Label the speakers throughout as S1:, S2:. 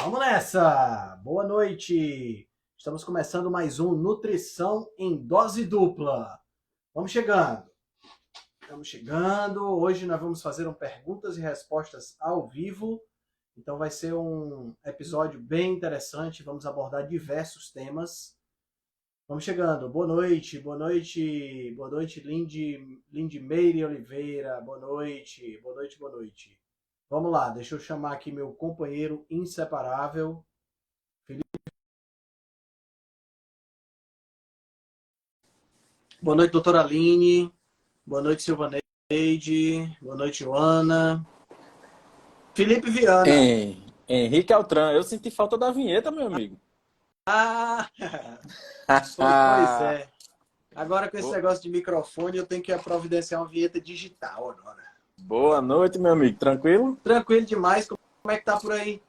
S1: Vamos nessa! Boa noite! Estamos começando mais um Nutrição em Dose Dupla. Vamos chegando! Estamos chegando. Hoje nós vamos fazer perguntas e respostas ao vivo. Então vai ser um episódio bem interessante. Vamos abordar diversos temas. Vamos chegando. Boa noite, boa noite, boa noite, Lindimeire Oliveira. Boa noite, boa noite, boa noite. Vamos lá, deixa eu chamar aqui meu companheiro inseparável. Felipe. Boa noite, doutora Aline. Boa noite, Silvaneide. Boa noite, Joana. Felipe Viana.
S2: Henrique Altran, eu senti falta da vinheta, meu amigo.
S1: Ah, pois é. Agora com esse negócio de microfone, eu tenho que providenciar uma vinheta digital agora.
S2: Boa noite, meu amigo. Tranquilo?
S1: Tranquilo demais. Como é que tá por aí?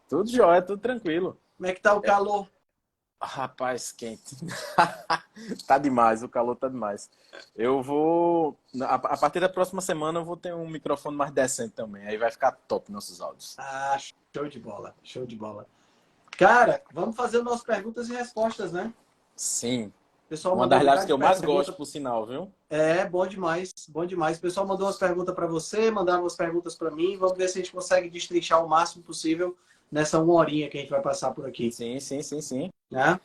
S2: Tudo jóia, tudo tranquilo.
S1: Como é que tá o calor?
S2: Rapaz, quente. Tá demais, o calor tá demais. Eu vou... A partir da próxima semana eu vou ter um microfone mais decente também. Aí vai ficar top nossos áudios.
S1: Ah, show de bola, show de bola. Cara, vamos fazer nossas perguntas e respostas, né?
S2: Sim.
S1: O pessoal
S2: Uma
S1: mandou
S2: das
S1: um
S2: lives
S1: bocado
S2: que
S1: de
S2: eu mais
S1: pergunta.
S2: gosto, por sinal, viu?
S1: É, bom demais, bom demais. O pessoal mandou umas perguntas para você, mandaram umas perguntas para mim. Vamos ver se a gente consegue destrinchar o máximo possível nessa uma horinha que a gente vai passar por aqui.
S2: Sim.
S1: Né?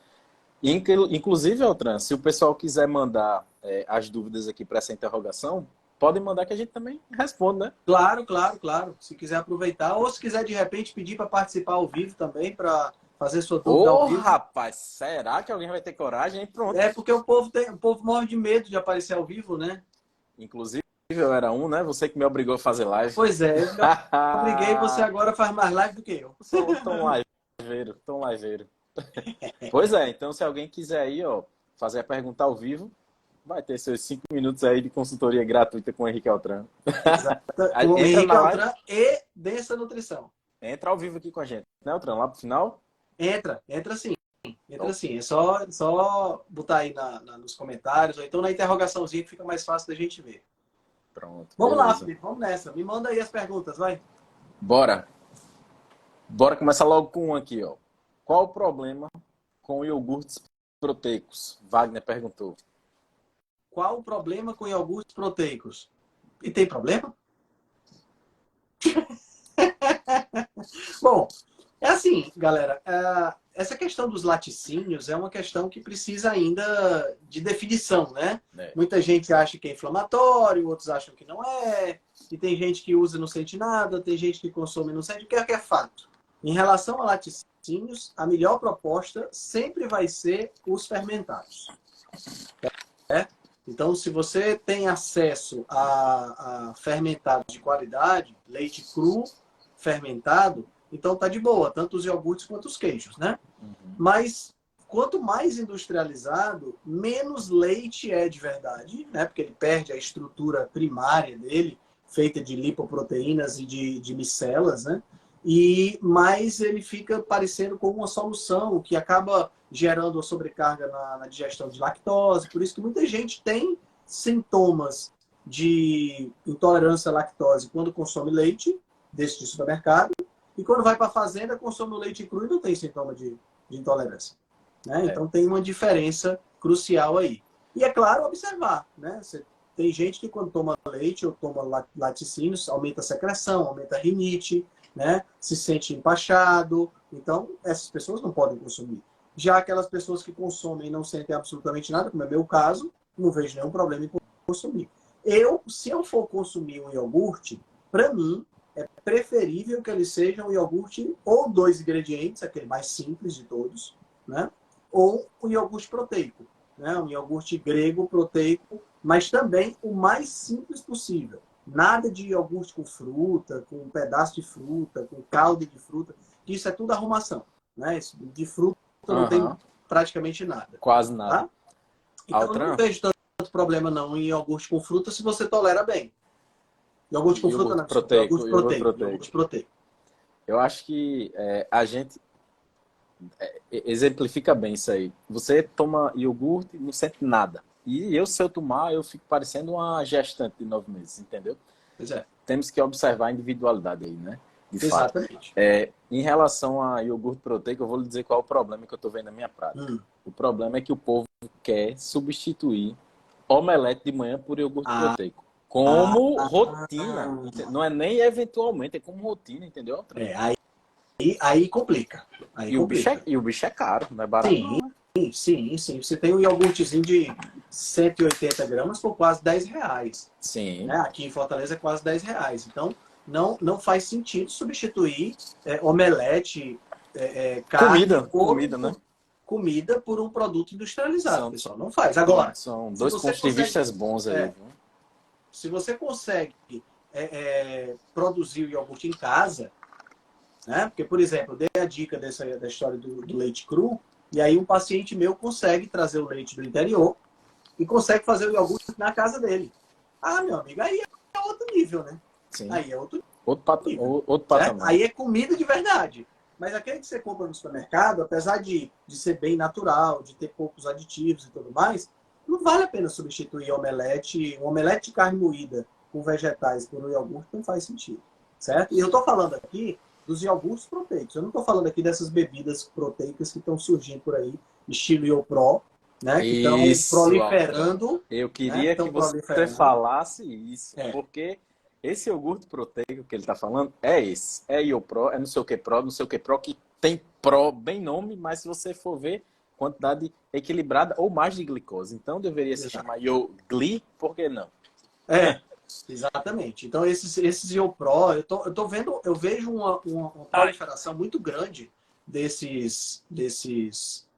S2: Inclusive, Altran, se o pessoal quiser mandar as dúvidas aqui para essa interrogação, podem mandar que a gente também responde, né?
S1: Claro, claro, claro. Se quiser aproveitar, ou se quiser de repente pedir para participar ao vivo também, para fazer sua dúvida ao
S2: Ô,
S1: vivo.
S2: rapaz, será que alguém vai ter coragem? Pronto.
S1: É porque o povo morre de medo de aparecer ao vivo, né?
S2: Inclusive, eu era um, né? Você que me obrigou a fazer live.
S1: Pois é, eu obriguei, você agora faz mais live do que eu.
S2: Sou tão liveiro, tão liveiro. Pois é, então se alguém quiser aí, ó, fazer a pergunta ao vivo, vai ter seus 5 minutos aí de consultoria gratuita com o Henrique Altran.
S1: Exato.
S2: Aí,
S1: Com o
S2: entra
S1: Henrique
S2: na live,
S1: Altran e Densa Nutrição.
S2: entra ao vivo aqui com a gente, né, Altran? Lá pro final.
S1: Entra sim. Entra
S2: Então,
S1: sim. É só botar aí nos comentários, ou então na interrogaçãozinha que fica mais fácil da gente ver.
S2: pronto,
S1: Vamos lá,
S2: beleza.
S1: Felipe, vamos nessa. Me manda aí as perguntas, vai.
S2: Bora. Bora começar logo com um aqui, ó. Qual o problema com iogurtes proteicos? Wagner perguntou.
S1: Qual o problema com iogurtes proteicos? E tem problema? Bom, é assim, galera. Essa questão dos laticínios é uma questão que precisa ainda de definição, né?
S2: É.
S1: Muita gente acha que é inflamatório, outros acham que não é. E tem gente que usa e não sente nada, tem gente que consome e não sente. O que é fato? Em relação a laticínios, a melhor proposta sempre vai ser os fermentados. Então, se você tem acesso a fermentados de qualidade, leite cru, fermentado, então tá de boa, tanto os iogurtes quanto os queijos, né?
S2: Uhum.
S1: Mas quanto mais industrializado, menos leite é de verdade, né? Porque ele perde a estrutura primária dele, feita de lipoproteínas e de micelas, né? E mais ele fica parecendo com uma solução que acaba gerando a sobrecarga na digestão de lactose. Por isso que muita gente tem sintomas de intolerância à lactose quando consome leite desse de supermercado, e quando vai para a fazenda, consome o leite cru e não tem sintoma de intolerância. Né? Então tem uma diferença crucial aí. E é claro, observar. Né? Tem gente que quando toma leite ou toma laticínios, aumenta a secreção, aumenta a rinite, né? Se sente empachado. Então, essas pessoas não podem consumir. Já aquelas pessoas que consomem e não sentem absolutamente nada, como é meu caso, não vejo nenhum problema em consumir. Se eu for consumir um iogurte, para mim, é preferível que ele seja um iogurte ou 2 ingredientes, aquele mais simples de todos, né? Ou um iogurte proteico, né? Um iogurte grego proteico, mas também o mais simples possível. Nada de iogurte com fruta, com um pedaço de fruta, com caldo de fruta, que isso é tudo arrumação. Né? Isso de fruta não tem praticamente nada.
S2: Quase nada.
S1: Tá? Então eu não vejo tanto problema não em iogurte com fruta se você tolera bem. Iogurte com fruta não, iogurte proteico.
S2: Eu acho que a gente exemplifica bem isso aí. Você toma iogurte e não sente nada. E eu, se eu tomar, eu fico parecendo uma gestante de 9 meses, entendeu?
S1: Pois é.
S2: Temos que observar a individualidade aí, né? de fato.
S1: Exatamente.
S2: Em relação a iogurte proteico, eu vou lhe dizer qual é o problema que eu estou vendo na minha prática. O problema é que o povo quer substituir omelete de manhã por iogurte
S1: Ah,
S2: proteico. Como rotina. Não é nem eventualmente, é como rotina, entendeu?
S1: aí complica. Aí complica.
S2: E o bicho é caro, não é barato
S1: Sim,
S2: não.
S1: sim, sim. Você tem um iogurtezinho de 180 gramas por quase R$ 10.
S2: Sim.
S1: Né? Aqui em Fortaleza é quase R$ 10. Então, não faz sentido substituir omelete, carne
S2: Comida, né?
S1: comida por um produto industrializado,
S2: São,
S1: pessoal. Não faz. Agora,
S2: são
S1: se
S2: dois
S1: você
S2: pontos de
S1: consegue,
S2: vista bons aí,
S1: é,
S2: viu?
S1: se você consegue produzir o iogurte em casa, né? Porque, por exemplo, eu dei a dica da história do leite cru, e aí um paciente meu consegue trazer o leite do interior e consegue fazer o iogurte na casa dele. Ah, meu amigo, aí é outro nível, né?
S2: Sim.
S1: Aí é outro nível.
S2: Outro
S1: Certo?
S2: patamar.
S1: Aí é comida de verdade. Mas aquele que você compra no supermercado, apesar de ser bem natural, de ter poucos aditivos e tudo mais, não vale a pena substituir um omelete de carne moída com vegetais por um iogurte, não faz sentido. Certo? E eu estou falando aqui dos iogurtes proteicos. Eu não estou falando aqui dessas bebidas proteicas que estão surgindo por aí, estilo YoPro, né? Que estão
S2: Isso, Altran.
S1: proliferando.
S2: Eu
S1: Né?
S2: queria que
S1: Estão
S2: você
S1: proliferando.
S2: falasse isso,
S1: É.
S2: porque esse iogurte proteico que ele está falando é esse. É IoPro, é não sei o que Pro, não sei o que Pro, que tem Pro bem nome, mas se você for ver, quantidade equilibrada ou mais de glicose. Então deveria se chamar YoGli, por que não?
S1: Exatamente. Então, esses YoPro, eu vejo uma proliferação muito grande desses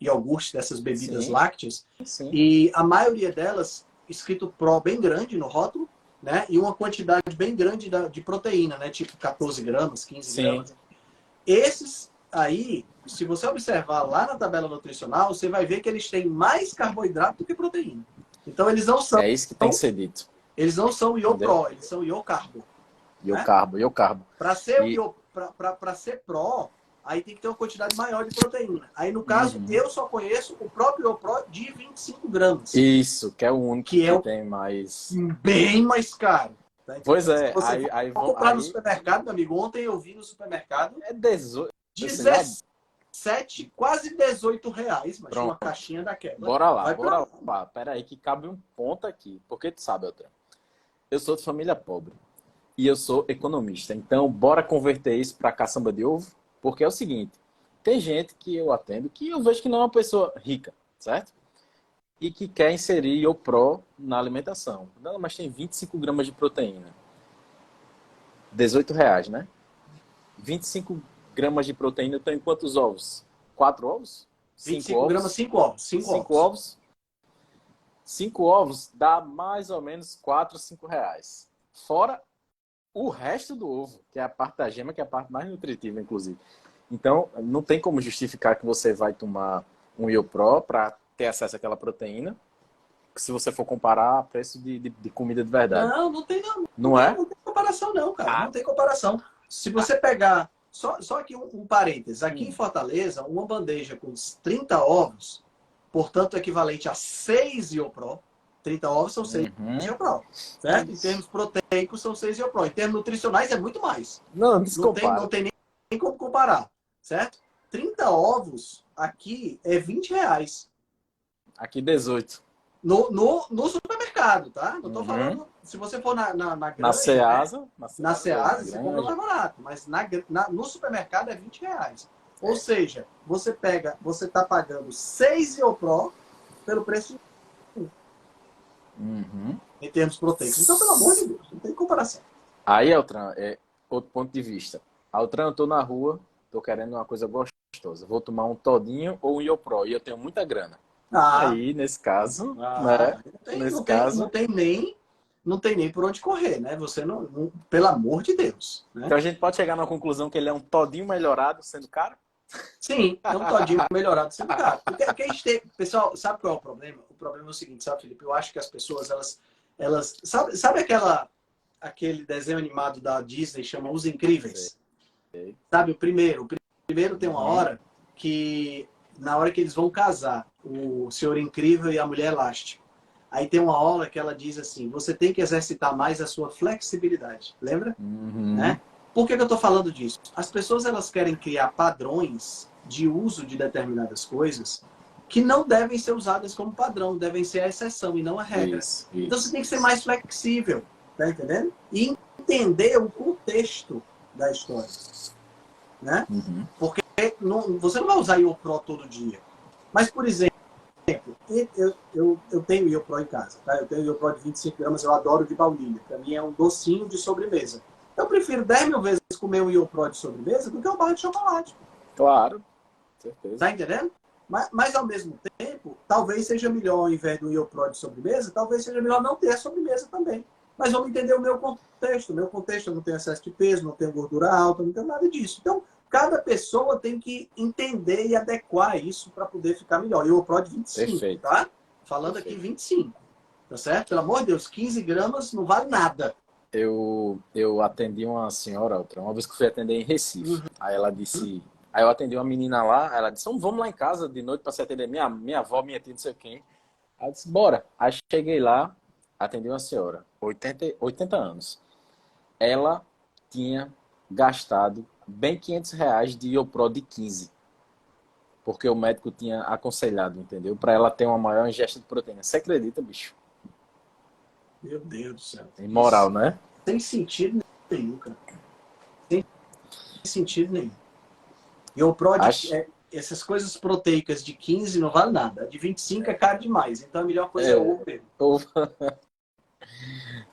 S1: iogurtes, dessas bebidas
S2: Sim,
S1: lácteas,
S2: sim.
S1: e a maioria delas escrito Pro bem grande no rótulo, né? E uma quantidade bem grande de proteína, né? Tipo 14 gramas, 15
S2: Sim.
S1: gramas. Esses aí, se você observar lá na tabela nutricional, você vai ver que eles têm mais carboidrato do que proteína. Então, eles não são
S2: É isso que tem que ser dito.
S1: eles não são
S2: Entendeu?
S1: IoPro, eles são IoCarbo. Né?
S2: Iocarbo.
S1: Para ser,
S2: E
S1: ser Pro, aí tem que ter uma quantidade maior de proteína. Aí, no caso, eu só conheço o próprio IoPro de 25 gramas.
S2: isso, que é o único
S1: que
S2: que
S1: é
S2: tem mais.
S1: bem mais caro. Tá?
S2: Pois
S1: Se
S2: é,
S1: você for comprar no
S2: aí
S1: supermercado, meu amigo, ontem eu vi no supermercado
S2: é 18. Sei lá,
S1: 17, quase R$ 18, mas uma
S2: pronto.
S1: caixinha daquela.
S2: Bora lá,
S1: Vai pra
S2: bora lá. Pera aí que cabe um ponto aqui. Porque tu sabe, Elton, eu sou de família pobre e eu sou economista. Então, bora converter isso para caçamba de ovo? Porque é o seguinte, tem gente que eu atendo que eu vejo que não é uma pessoa rica, certo? E que quer inserir o Pro na alimentação. Não, mas tem 25 gramas de proteína. R$ 18, né? 25 gramas de proteína estão em quantos ovos? 4 ovos? 5
S1: 25 gramas,
S2: ovos?
S1: 5 ovos. 5
S2: 5
S1: ovos.
S2: ovos? 5 ovos dá mais ou menos R$ 4, R$ 5. Fora o resto do ovo, que é a parte da gema, que é a parte mais nutritiva, inclusive. Então, não tem como justificar que você vai tomar um IoPro para ter acesso àquela proteína, se você for comparar preço de comida de verdade.
S1: Não tem não.
S2: Não é?
S1: Não tem comparação não, cara.
S2: Ah,
S1: Não tem comparação. Se você pegar... Só aqui um parênteses. Aqui em
S2: Hum.
S1: Fortaleza, uma bandeja com 30 ovos, portanto, equivalente a 6 IoPro. 30 ovos são 6 IoPro. Certo? Em termos proteicos, são 6 IoPro. Em termos nutricionais, é muito mais.
S2: Não
S1: Não tem nem como comparar. Certo? 30 ovos aqui é R$ 20.
S2: Aqui 18.
S1: No supermercado, tá? Não tô falando... Se você for na grande,
S2: Na Ceasa.
S1: na Ceasa, você compra mais barato. Mas no supermercado é R$ 20. Ou seja, você tá pagando 6 IoPro pelo preço em termos proteicos. Então, pelo amor de Deus, não tem comparação.
S2: Aí, Altran, é outro ponto de vista. Altran, eu tô na rua, tô querendo uma coisa gostosa. Vou tomar um todinho ou um IoPro. E eu tenho muita grana. Aí, nesse caso, né?
S1: Não tem nem por onde correr, né? Você não pelo amor de Deus. Né?
S2: Então a gente pode chegar na conclusão que ele é um todinho melhorado sendo caro?
S1: Sim, é um todinho melhorado sendo caro. Pessoal, sabe qual é o problema? O problema é o seguinte, sabe, Felipe? Eu acho que as pessoas, elas sabe aquele desenho animado da Disney chama Os Incríveis? Sabe, o primeiro tem uma hora que, na hora que eles vão casar, o Senhor Incrível e a Mulher Elástica. Aí tem uma hora que ela diz assim, você tem que exercitar mais a sua flexibilidade. Lembra? Né? Por que eu estou falando disso? As pessoas elas querem criar padrões de uso de determinadas coisas que não devem ser usadas como padrão, devem ser a exceção e não a regra. Então você tem que ser mais flexível, tá entendendo? E entender o contexto da história, né? Porque você não vai usar IOPRO todo dia. Mas, por exemplo, eu tenho IOPRO em casa, tá? Eu tenho IOPRO de 25 gramas, eu adoro de baunilha. Para mim é um docinho de sobremesa. Eu prefiro 10 mil vezes comer um IOPRO de sobremesa do que uma barra de chocolate.
S2: Claro, certeza.
S1: Tá entendendo? Mas, ao mesmo tempo, talvez seja melhor, ao invés do IOPRO de sobremesa, talvez seja melhor não ter a sobremesa também. Mas vamos entender o meu contexto. O meu contexto, eu não tenho excesso de peso, não tenho gordura alta, não tenho nada disso. Então, cada pessoa tem que entender e adequar isso para poder ficar melhor. IOPRO de 25, perfeito, tá? Falando perfeito. Aqui 25, tá certo? Pelo amor de Deus, 15 gramas não vale nada.
S2: Eu atendi uma senhora, uma vez que eu fui atender em Recife. Aí ela disse... Aí eu atendi uma menina lá, ela disse, vamos lá em casa de noite para você atender minha avó, minha tia, não sei quem. Aí eu disse, bora. Aí cheguei lá, atendi uma senhora, 80 anos. Ela tinha gastado bem R$500 de IOPRO de 15. Porque o médico tinha aconselhado, entendeu? Para ela ter uma maior ingesta de proteína. Você acredita, bicho?
S1: Meu Deus do céu.
S2: Imoral, né?
S1: Sem sentido nenhum, cara. Sem sentido nenhum. IOPRO, essas coisas proteicas de 15 não vale nada. A de 25 é caro demais. Então a melhor coisa é o ovo mesmo.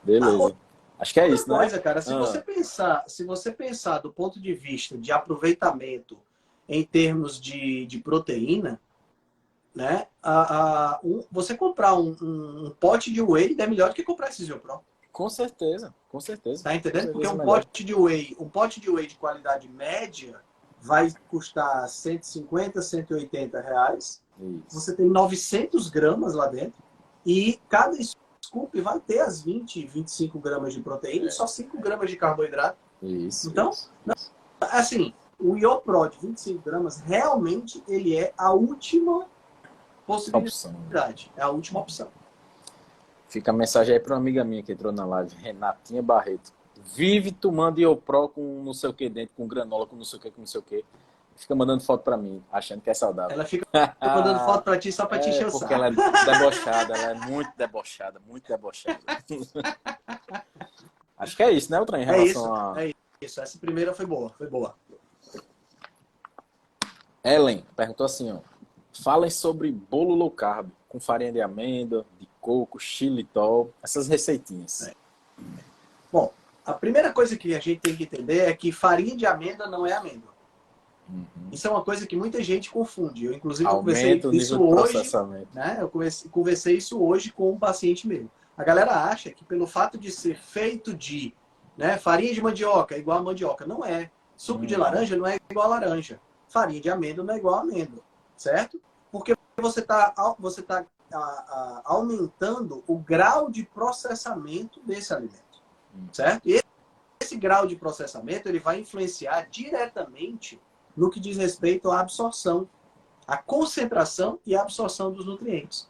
S2: Beleza. Acho que é isso,
S1: coisa,
S2: né?
S1: Cara, se você pensar do ponto de vista de aproveitamento em termos de proteína, né? Você comprar um pote de whey é melhor do que comprar esses IOPRO.
S2: Com certeza, com certeza.
S1: Tá entendendo? Porque um pote de whey de qualidade média vai custar 150, 180 reais. Isso. Você tem 900 gramas lá dentro. E cada scoop vai ter as 20, 25 gramas de proteína e só 5 gramas de carboidrato.
S2: Isso.
S1: Então, assim, o IOPRO de 25 gramas, realmente, ele é a última possibilidade. É a última opção.
S2: Fica a mensagem aí para uma amiga minha que entrou na live, Renatinha Barreto. Vive tomando IOPRO com não sei o que dentro, com granola, com não sei o que, com não sei o que. Fica mandando foto pra mim, achando que é saudável.
S1: Ela fica mandando foto pra ti só pra te encher o saco.
S2: Porque ela é debochada, ela é muito debochada, muito debochada. Acho que é isso, né, Ultra, em relação
S1: É isso. Essa primeira foi boa, foi boa.
S2: Ellen perguntou assim, ó. Falem sobre bolo low carb, com farinha de amêndoa, de coco, xilitol, essas receitinhas.
S1: Bom, a primeira coisa que a gente tem que entender é que farinha de amêndoa não é amêndoa. Isso é uma coisa que muita gente confunde. Eu, inclusive, conversei isso hoje. Né? Eu conversei isso hoje com um paciente meu. A galera acha que pelo fato de ser feito de farinha de mandioca é igual a mandioca. Não é. Suco de laranja não é igual a laranja. Farinha de amêndoa não é igual a amêndoa. Certo? Porque você tá aumentando o grau de processamento desse alimento. Certo? E esse grau de processamento ele vai influenciar diretamente no que diz respeito à absorção, à concentração e à absorção dos nutrientes.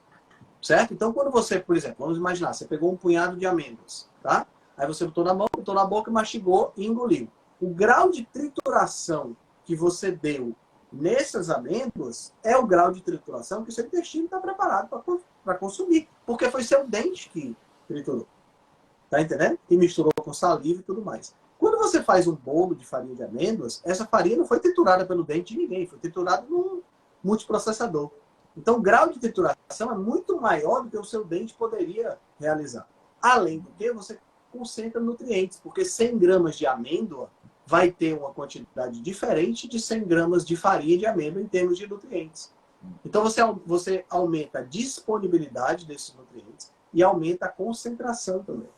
S1: Certo? Então, quando você, por exemplo, vamos imaginar, você pegou um punhado de amêndoas, tá? Aí você botou na mão, botou na boca, mastigou e engoliu. O grau de trituração que você deu nessas amêndoas é o grau de trituração que o seu intestino está preparado para consumir, porque foi seu dente que triturou. Tá entendendo? E misturou com saliva e tudo mais. Quando você faz um bolo de farinha de amêndoas, essa farinha não foi triturada pelo dente de ninguém, foi triturada num multiprocessador. Então, o grau de trituração é muito maior do que o seu dente poderia realizar. Além do que, você concentra nutrientes, porque 100 gramas de amêndoa vai ter uma quantidade diferente de 100 gramas de farinha de amêndoa em termos de nutrientes. Então, você aumenta a disponibilidade desses nutrientes e aumenta a concentração também.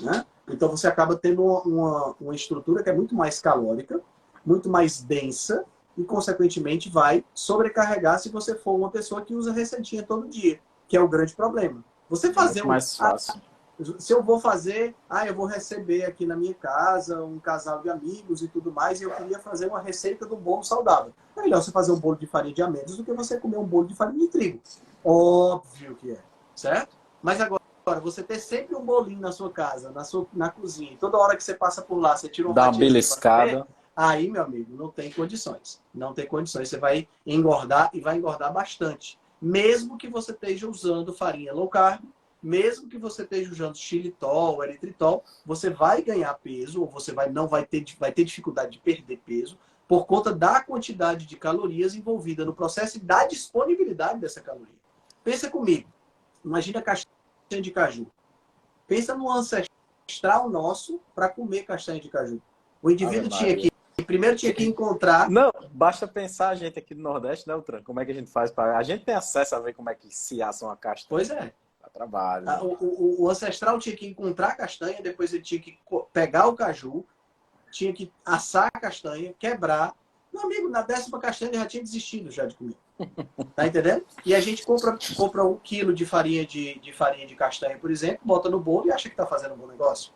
S1: Né? Então você acaba tendo uma estrutura que é muito mais calórica, muito mais densa e, consequentemente, vai sobrecarregar se você for uma pessoa que usa receitinha todo dia, que é o grande problema. Você fazer
S2: mais fácil.
S1: Se eu vou fazer, eu vou receber aqui na minha casa um casal de amigos e tudo mais, e eu queria fazer uma receita do bolo saudável. É melhor você fazer um bolo de farinha de amêndoas do que você comer um bolo de farinha de trigo. Óbvio que é, certo? Mas agora, você ter sempre um bolinho na sua casa, na cozinha, e toda hora que você passa por lá, você tira uma
S2: Dá uma
S1: fatia
S2: beliscada.
S1: aí, meu amigo, não tem condições. Não tem condições. Você vai engordar e vai engordar bastante. Mesmo que você esteja usando farinha low carb, mesmo que você esteja usando xilitol, eritritol, você vai ganhar peso, ou você vai ter dificuldade de perder peso, por conta da quantidade de calorias envolvida no processo e da disponibilidade dessa caloria. Pensa comigo. Imagina castanha de caju. Pensa no ancestral nosso para comer castanha de caju. O indivíduo primeiro tinha que encontrar...
S2: Não, basta pensar a gente aqui do Nordeste, né, Utran? Como é que a gente faz para... A gente tem acesso a ver como é que se assa uma castanha.
S1: Pois é.
S2: Dá trabalho.
S1: O ancestral tinha que encontrar a castanha, depois ele tinha que pegar o caju, tinha que assar a castanha, quebrar. Meu amigo, na 10ª castanha ele já tinha desistido já de comer. Tá entendendo? E a gente compra 1 quilo de farinha de castanha, por exemplo, bota no bolo e acha que está fazendo um bom negócio.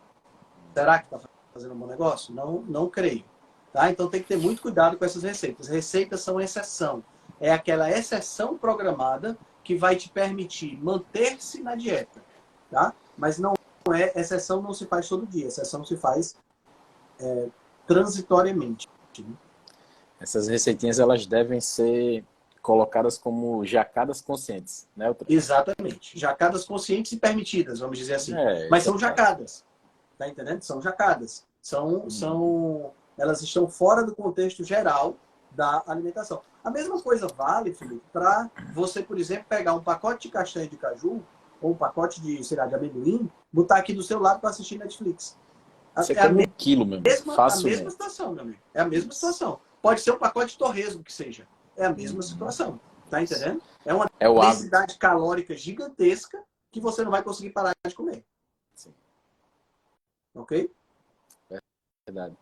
S1: Será que está fazendo um bom negócio? Não creio. Tá? Então tem que ter muito cuidado com essas receitas. Receitas são exceção. É aquela exceção programada que vai te permitir manter-se na dieta. Tá? Mas não é, exceção não se faz todo dia. Exceção se faz transitoriamente.
S2: Essas receitinhas, elas devem ser colocadas como jacadas conscientes, né, Utran?
S1: Exatamente. Jacadas conscientes e permitidas, vamos dizer assim. Mas são
S2: exatamente.
S1: jacadas. Tá entendendo? São jacadas. Elas estão fora do contexto geral da alimentação. A mesma coisa vale, Felipe, para você, por exemplo, pegar um pacote de castanha de caju ou um pacote de, sei lá, de amendoim, botar aqui do seu lado para assistir Netflix.
S2: Você come 1 quilo mesmo.
S1: A mesma situação, meu amigo. É a mesma situação. Pode ser um pacote de torresmo que seja. É a mesma situação. Tá entendendo? É uma densidade calórica gigantesca que você não vai conseguir parar de comer.
S2: Sim.
S1: Ok?
S2: Verdade.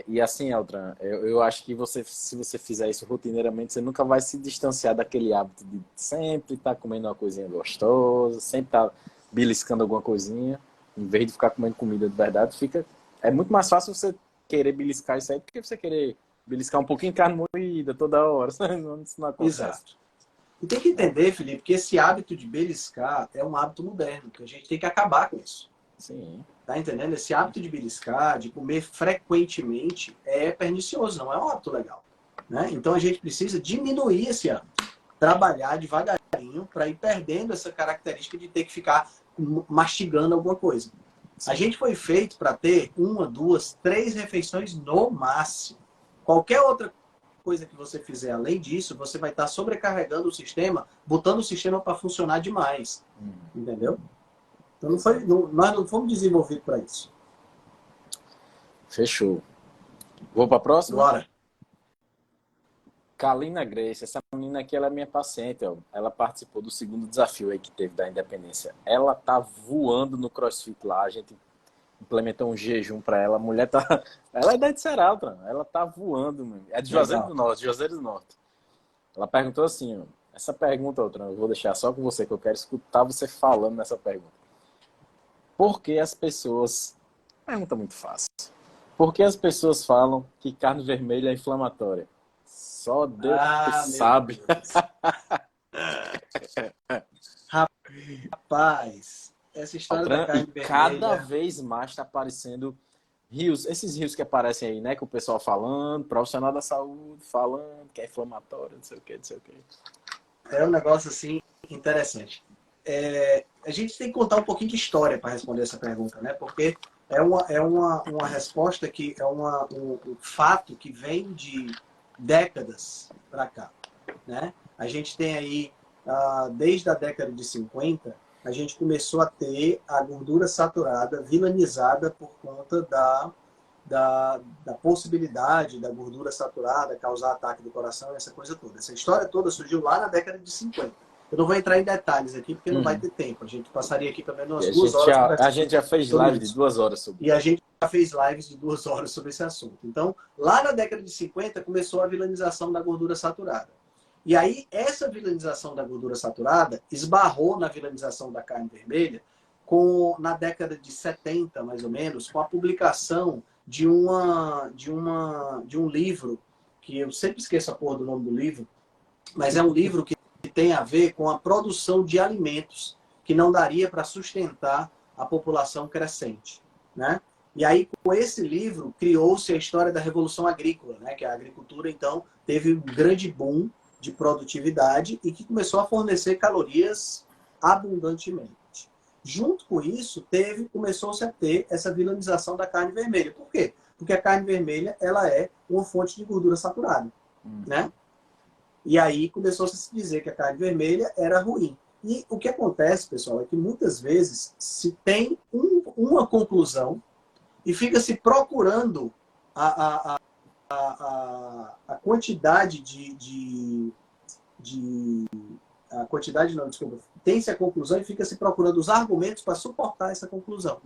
S2: E assim, Altran, eu acho que se você fizer isso rotineiramente, você nunca vai se distanciar daquele hábito de sempre estar comendo uma coisinha gostosa, sempre estar beliscando alguma coisinha, em vez de ficar comendo comida de verdade. É muito mais fácil você querer beliscar isso aí do que você querer beliscar um pouquinho de carne moída toda hora. Isso não acontece.
S1: Exato. E tem que entender, Felipe, que esse hábito de beliscar é um hábito moderno, que a gente tem que acabar com isso.
S2: Sim.
S1: Tá entendendo? Esse hábito de beliscar, de comer frequentemente, é pernicioso, não é um hábito legal. Né? Então a gente precisa diminuir esse hábito. Trabalhar devagarinho para ir perdendo essa característica de ter que ficar mastigando alguma coisa. Sim. A gente foi feito para ter 1, 2, 3 refeições no máximo. Qualquer outra coisa que você fizer além disso, você vai estar sobrecarregando o sistema, botando o sistema para funcionar demais. Entendeu? Então nós não fomos desenvolvidos para isso.
S2: Fechou. Vou para a próxima?
S1: Bora.
S2: Kalina Grace, essa menina aqui, ela é minha paciente, ó. Ela participou do 2º desafio aí que teve da Independência. Ela tá voando no CrossFit lá, a gente implementou um jejum para ela. A mulher tá... Ela é da de Seraltra, ela tá voando, mano. É de Juazeiro do Norte, Ela perguntou assim, ó, essa pergunta, outra, eu vou deixar só com você, que eu quero escutar você falando nessa pergunta. Por que as pessoas... Pergunta muito fácil. Por que as pessoas falam que carne vermelha é inflamatória? Só Deus sabe.
S1: Rapaz, essa história da carne vermelha...
S2: Cada vez mais está aparecendo rios, esses rios que aparecem aí, né? Com o pessoal falando, profissional da saúde falando que é inflamatório, não sei o que, não sei o que.
S1: É um negócio, assim, interessante. A gente tem que contar um pouquinho de história para responder essa pergunta, né? Porque é uma resposta que é um fato que vem de décadas para cá, né? A gente tem aí, desde a década de 50, a gente começou a ter a gordura saturada vilanizada por conta da possibilidade da gordura saturada causar ataque do coração, essa coisa toda. Essa história toda surgiu lá na década de 50. Eu não vou entrar em detalhes aqui, porque não vai ter tempo. A gente passaria aqui pelo menos umas 2 horas.
S2: A gente já fez live de 2 horas sobre isso.
S1: E a gente já fez lives de 2 horas sobre esse assunto. Então, lá na década de 50, começou a vilanização da gordura saturada. E aí, essa vilanização da gordura saturada esbarrou na vilanização da carne vermelha na década de 70, mais ou menos, com a publicação de um livro, que eu sempre esqueço a porra do nome do livro, mas é um livro que tem a ver com a produção de alimentos que não daria para sustentar a população crescente, né? E aí, com esse livro, criou-se a história da Revolução Agrícola, né? Que a agricultura, então, teve um grande boom de produtividade e que começou a fornecer calorias abundantemente. Junto com isso, começou-se a ter essa vilanização da carne vermelha. Por quê? Porque a carne vermelha ela é uma fonte de gordura saturada, né? E aí começou-se a se dizer que a carne vermelha era ruim. E o que acontece, pessoal, é que muitas vezes se tem uma conclusão e fica se procurando a quantidade a quantidade não, desculpa. Tem-se a conclusão e fica se procurando os argumentos para suportar essa conclusão.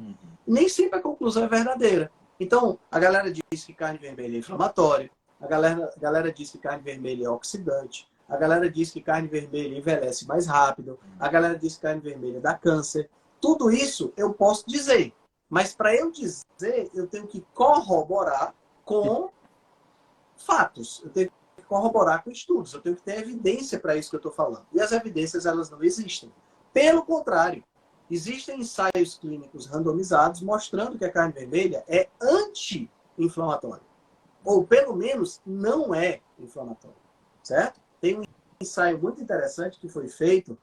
S1: Nem sempre a conclusão é verdadeira. Então, a galera diz que carne vermelha é inflamatória, a galera diz que carne vermelha é oxidante, a galera diz que carne vermelha envelhece mais rápido, a galera diz que carne vermelha dá câncer. Tudo isso eu posso dizer, mas para eu dizer, eu tenho que corroborar com fatos. Eu tenho que corroborar com estudos, eu tenho que ter evidência para isso que eu estou falando. E as evidências, elas não existem. Pelo contrário, existem ensaios clínicos randomizados mostrando que a carne vermelha é anti-inflamatória. Ou, pelo menos, não é inflamatória. Certo? Tem um ensaio muito interessante que foi feito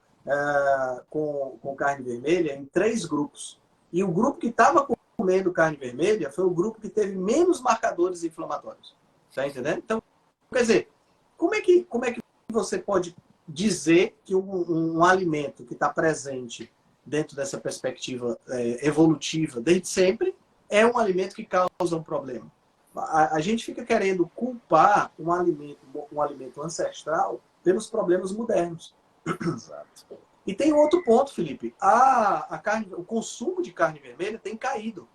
S1: com carne vermelha em 3 grupos. E o grupo que estava comendo carne vermelha foi o grupo que teve menos marcadores inflamatórios. Tá entendendo? Então, quer dizer, como é que você pode dizer que um alimento que está presente dentro dessa perspectiva evolutiva desde sempre é um alimento que causa um problema? A gente fica querendo culpar um alimento ancestral pelos problemas modernos.
S2: Exato.
S1: E tem outro ponto, Felipe. O consumo de carne vermelha tem caído.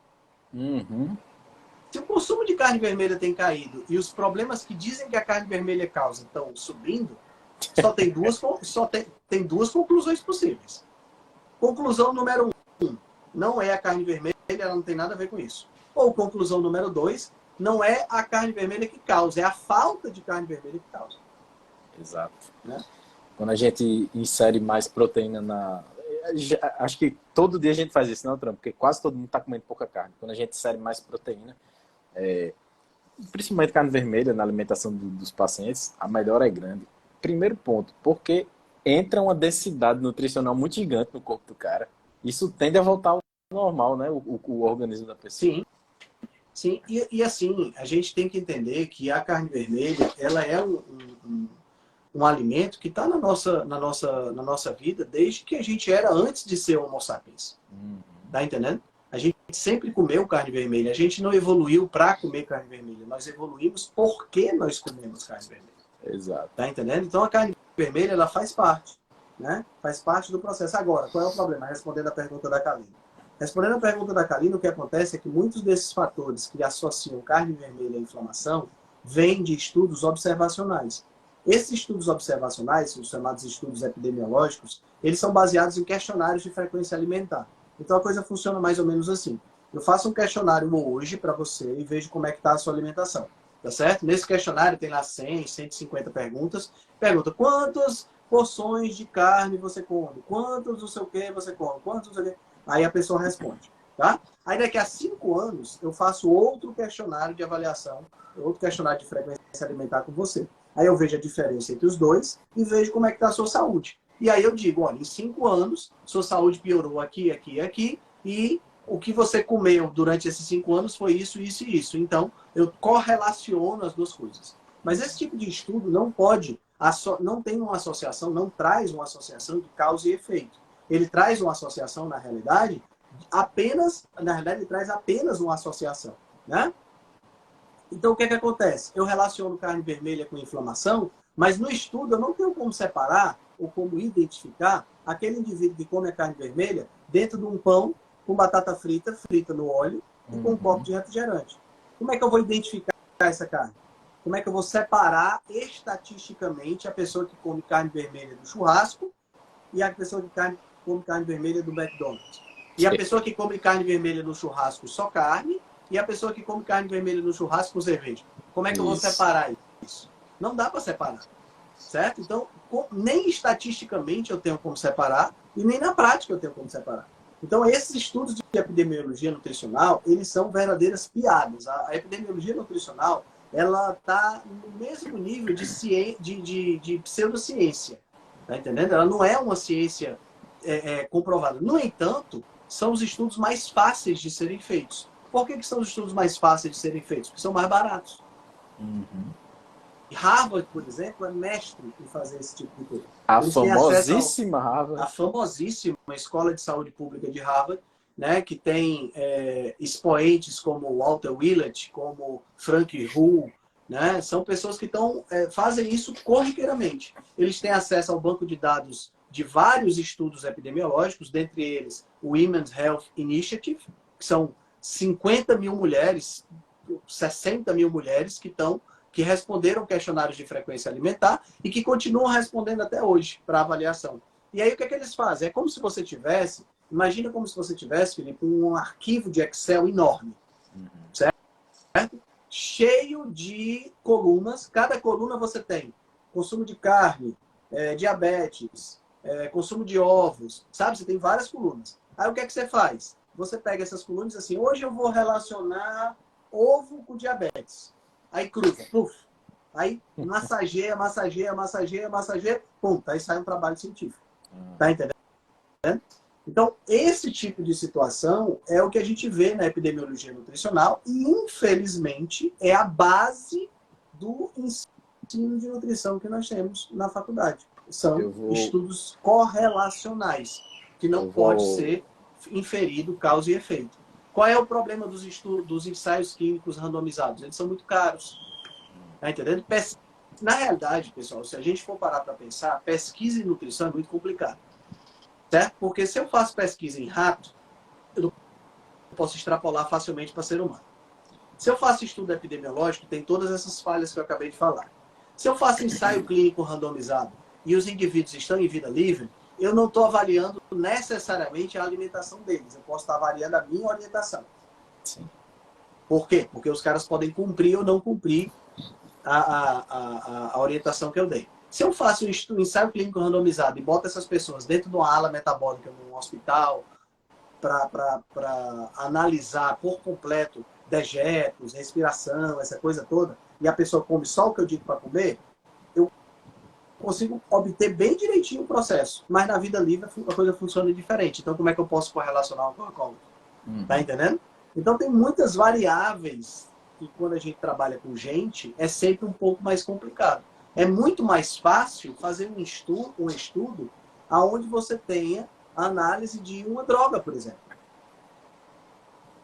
S1: Se o consumo de carne vermelha tem caído e os problemas que dizem que a carne vermelha causa estão subindo, tem duas conclusões possíveis. Conclusão número 1, não é a carne vermelha, ela não tem nada a ver com isso. Ou conclusão número 2, não é a carne vermelha que causa, é a falta de carne vermelha que causa.
S2: Exato.
S1: Né?
S2: Quando a gente insere mais proteína acho que todo dia a gente faz isso, não, Trump? Porque quase todo mundo está comendo pouca carne. Quando a gente insere mais proteína, principalmente carne vermelha na alimentação dos pacientes, a melhora é grande. Primeiro ponto, porque entra uma densidade nutricional muito gigante no corpo do cara. Isso tende a voltar ao normal, né? O organismo da pessoa.
S1: Sim. E assim, a gente tem que entender que a carne vermelha, ela é um alimento que está na nossa vida desde que a gente era antes de ser Homo sapiens. Tá entendendo? A gente sempre comeu carne vermelha. A gente não evoluiu para comer carne vermelha. Nós evoluímos porque nós comemos carne vermelha.
S2: Exato.
S1: Tá entendendo? Então a carne vermelha, ela faz parte. Né? Faz parte do processo. Agora, qual é o problema? Respondendo a pergunta da Kalina. Respondendo a pergunta da Kalina, o que acontece é que muitos desses fatores que associam carne vermelha à inflamação vêm de estudos observacionais. Esses estudos observacionais, os chamados estudos epidemiológicos, eles são baseados em questionários de frequência alimentar. Então a coisa funciona mais ou menos assim. Eu faço um questionário hoje para você e vejo como é que está a sua alimentação. Tá certo? Nesse questionário tem lá 100, 150 perguntas. Pergunta, quantas porções de carne você come? Quantos não sei o que você come? Quantos não sei o que? Aí a pessoa responde. Tá? Aí daqui a 5 anos eu faço outro questionário de avaliação, outro questionário de frequência alimentar com você. Aí eu vejo a diferença entre os dois e vejo como é que está a sua saúde. E aí eu digo, olha, em 5 anos, sua saúde piorou aqui, aqui, aqui, e o que você comeu durante esses 5 anos foi isso, isso e isso. Então, eu correlaciono as duas coisas. Mas esse tipo de estudo não tem uma associação, não traz uma associação de causa e efeito. Ele traz uma associação, na realidade, ele traz apenas uma associação, né? Então, o que acontece? Eu relaciono carne vermelha com inflamação, mas no estudo eu não tenho como separar ou como identificar aquele indivíduo que come a carne vermelha dentro de um pão com batata frita no óleo e com um copo de refrigerante. Como é que eu vou identificar essa carne? Como é que eu vou separar estatisticamente a pessoa que come carne vermelha do churrasco e a pessoa que come carne vermelha do McDonald's? E a pessoa que come carne vermelha no churrasco só carne e a pessoa que come carne vermelha no churrasco com cerveja? Como é que eu vou separar isso? Não dá para separar. certo? Então, nem estatisticamente eu tenho como separar e nem na prática eu tenho como separar. Então, esses estudos de epidemiologia nutricional, eles são verdadeiras piadas. A epidemiologia nutricional, ela está no mesmo nível de pseudociência, tá entendendo? Ela não é uma ciência comprovada. No entanto, são os estudos mais fáceis de serem feitos. Por que são os estudos mais fáceis de serem feitos? Porque são mais baratos.
S2: Uhum.
S1: Harvard, por exemplo, é mestre em fazer esse tipo de coisa.
S2: A
S1: Eles têm acesso
S2: famosíssima
S1: à
S2: Harvard.
S1: famosíssima Escola de Saúde Pública de Harvard, né, que tem expoentes como Walter Willett, como Frank Hu, né, são pessoas que fazem isso corriqueiramente. Eles têm acesso ao banco de dados de vários estudos epidemiológicos, dentre eles o Women's Health Initiative, que são 50 mil mulheres, 60 mil mulheres que responderam questionários de frequência alimentar e que continuam respondendo até hoje para avaliação. E aí o que é que eles fazem? É como se você tivesse, imagina como se você tivesse, Felipe, um arquivo de Excel enorme, certo? Cheio de colunas. Cada coluna você tem consumo de carne, diabetes, consumo de ovos, sabe? Você tem várias colunas. Aí o que é que você faz? Você pega essas colunas e diz assim, hoje eu vou relacionar ovo com diabetes. Aí cruza, puf. Aí massageia, massageia, massageia, massageia, pum, aí sai um trabalho científico. Tá entendendo? Então, esse tipo de situação é o que a gente vê na epidemiologia nutricional e, infelizmente, é a base do ensino de nutrição que nós temos na faculdade. São estudos correlacionais, que não pode ser inferido causa e efeito. Qual é o problema dos ensaios clínicos randomizados? Eles são muito caros. Tá entendendo? Na realidade, pessoal, se a gente for parar para pensar, pesquisa em nutrição é muito complicado. Certo? Porque se eu faço pesquisa em rato, eu não posso extrapolar facilmente para ser humano. Se eu faço estudo epidemiológico, tem todas essas falhas que eu acabei de falar. Se eu faço ensaio clínico randomizado e os indivíduos estão em vida livre, eu não estou avaliando necessariamente a alimentação deles. Eu posso estar avaliando a minha orientação.
S2: Sim.
S1: Por quê? Porque os caras podem cumprir ou não cumprir a orientação que eu dei. Se eu faço um ensaio clínico randomizado e boto essas pessoas dentro de uma ala metabólica num hospital para analisar por completo dejetos, respiração, essa coisa toda, e a pessoa come só o que eu digo para comer, eu consigo obter bem direitinho o processo. Mas na vida livre a coisa funciona diferente. Então como é que eu posso correlacionar uma com a outra? Tá entendendo? Então tem muitas variáveis que quando a gente trabalha com gente é sempre um pouco mais complicado. É muito mais fácil fazer um estudo onde você tenha análise de uma droga, por exemplo.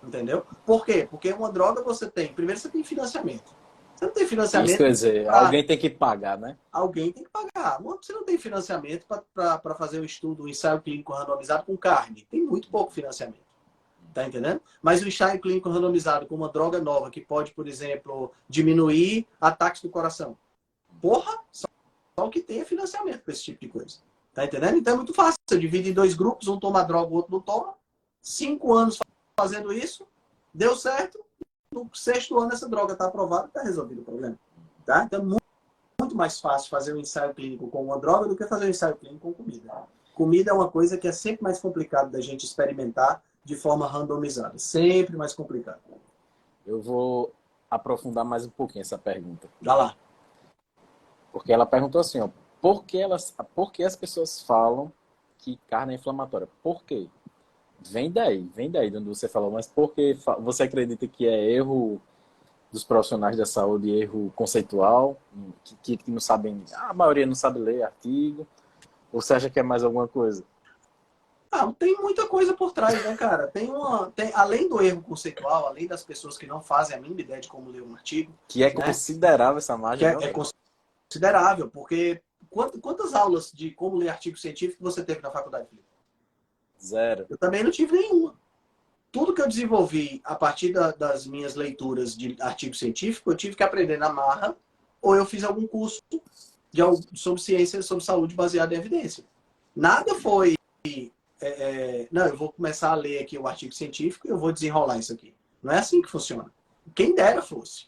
S1: Entendeu? Por quê? Porque uma droga você tem... Primeiro você tem financiamento. Você não tem financiamento...
S2: Isso quer dizer, alguém tem que pagar, né?
S1: Alguém tem que pagar. Você não tem financiamento para fazer um estudo, um ensaio clínico randomizado com carne. Tem muito pouco financiamento. Tá entendendo? Mas o ensaio clínico randomizado com uma droga nova que pode, por exemplo, diminuir ataques do coração. Porra, só o que tem é financiamento para esse tipo de coisa. Tá entendendo? Então é muito fácil. Você divide em dois grupos, um toma droga, o outro não toma. 5 anos fazendo isso, deu certo. No 6º ano essa droga está aprovada, está resolvido o problema. Tá? Então é muito mais fácil fazer um ensaio clínico com uma droga do que fazer um ensaio clínico com comida. Comida é uma coisa que é sempre mais complicado da gente experimentar de forma randomizada. Sempre mais complicado.
S2: Eu vou aprofundar mais um pouquinho essa pergunta.
S1: Dá lá.
S2: Porque ela perguntou assim, ó, por que as pessoas falam que carne é inflamatória? Por quê? Vem daí onde você falou, mas por que você acredita que é erro dos profissionais da saúde, erro conceitual, que não sabem, a maioria não sabe ler artigo, ou você acha que é mais alguma coisa?
S1: Tem muita coisa por trás, né, cara? Além do erro conceitual, além das pessoas que não fazem a mínima ideia de como ler um artigo.
S2: Que é
S1: né?
S2: considerável essa margem.
S1: É considerável, porque quantas aulas de como ler artigo científico você teve na faculdade, Felipe?
S2: 0.
S1: Eu também não tive nenhuma. Tudo que eu desenvolvi a partir das minhas leituras de artigo científico, eu tive que aprender na marra, ou eu fiz algum curso sobre ciência, sobre saúde baseado em evidência. Nada foi... não, eu vou começar a ler aqui o artigo científico e eu vou desenrolar isso aqui. Não é assim que funciona. Quem dera fosse.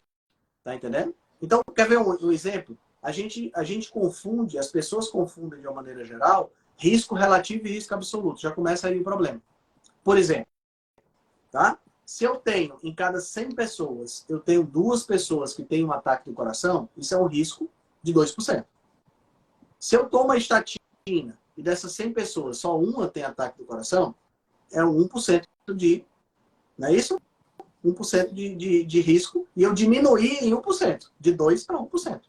S1: Tá entendendo? Então, quer ver um exemplo? a gente confunde, as pessoas confundem de uma maneira geral, risco relativo e risco absoluto. Já começa aí o problema. Por exemplo, tá? Se eu tenho, em cada 100 pessoas, eu tenho 2 pessoas que têm um ataque do coração, isso é um risco de 2%. Se eu tomo a estatina e dessas 100 pessoas, só uma tem ataque do coração, é um 1% de... Não é isso? 1% de risco, e eu diminuí em 1%, de 2% para 1%.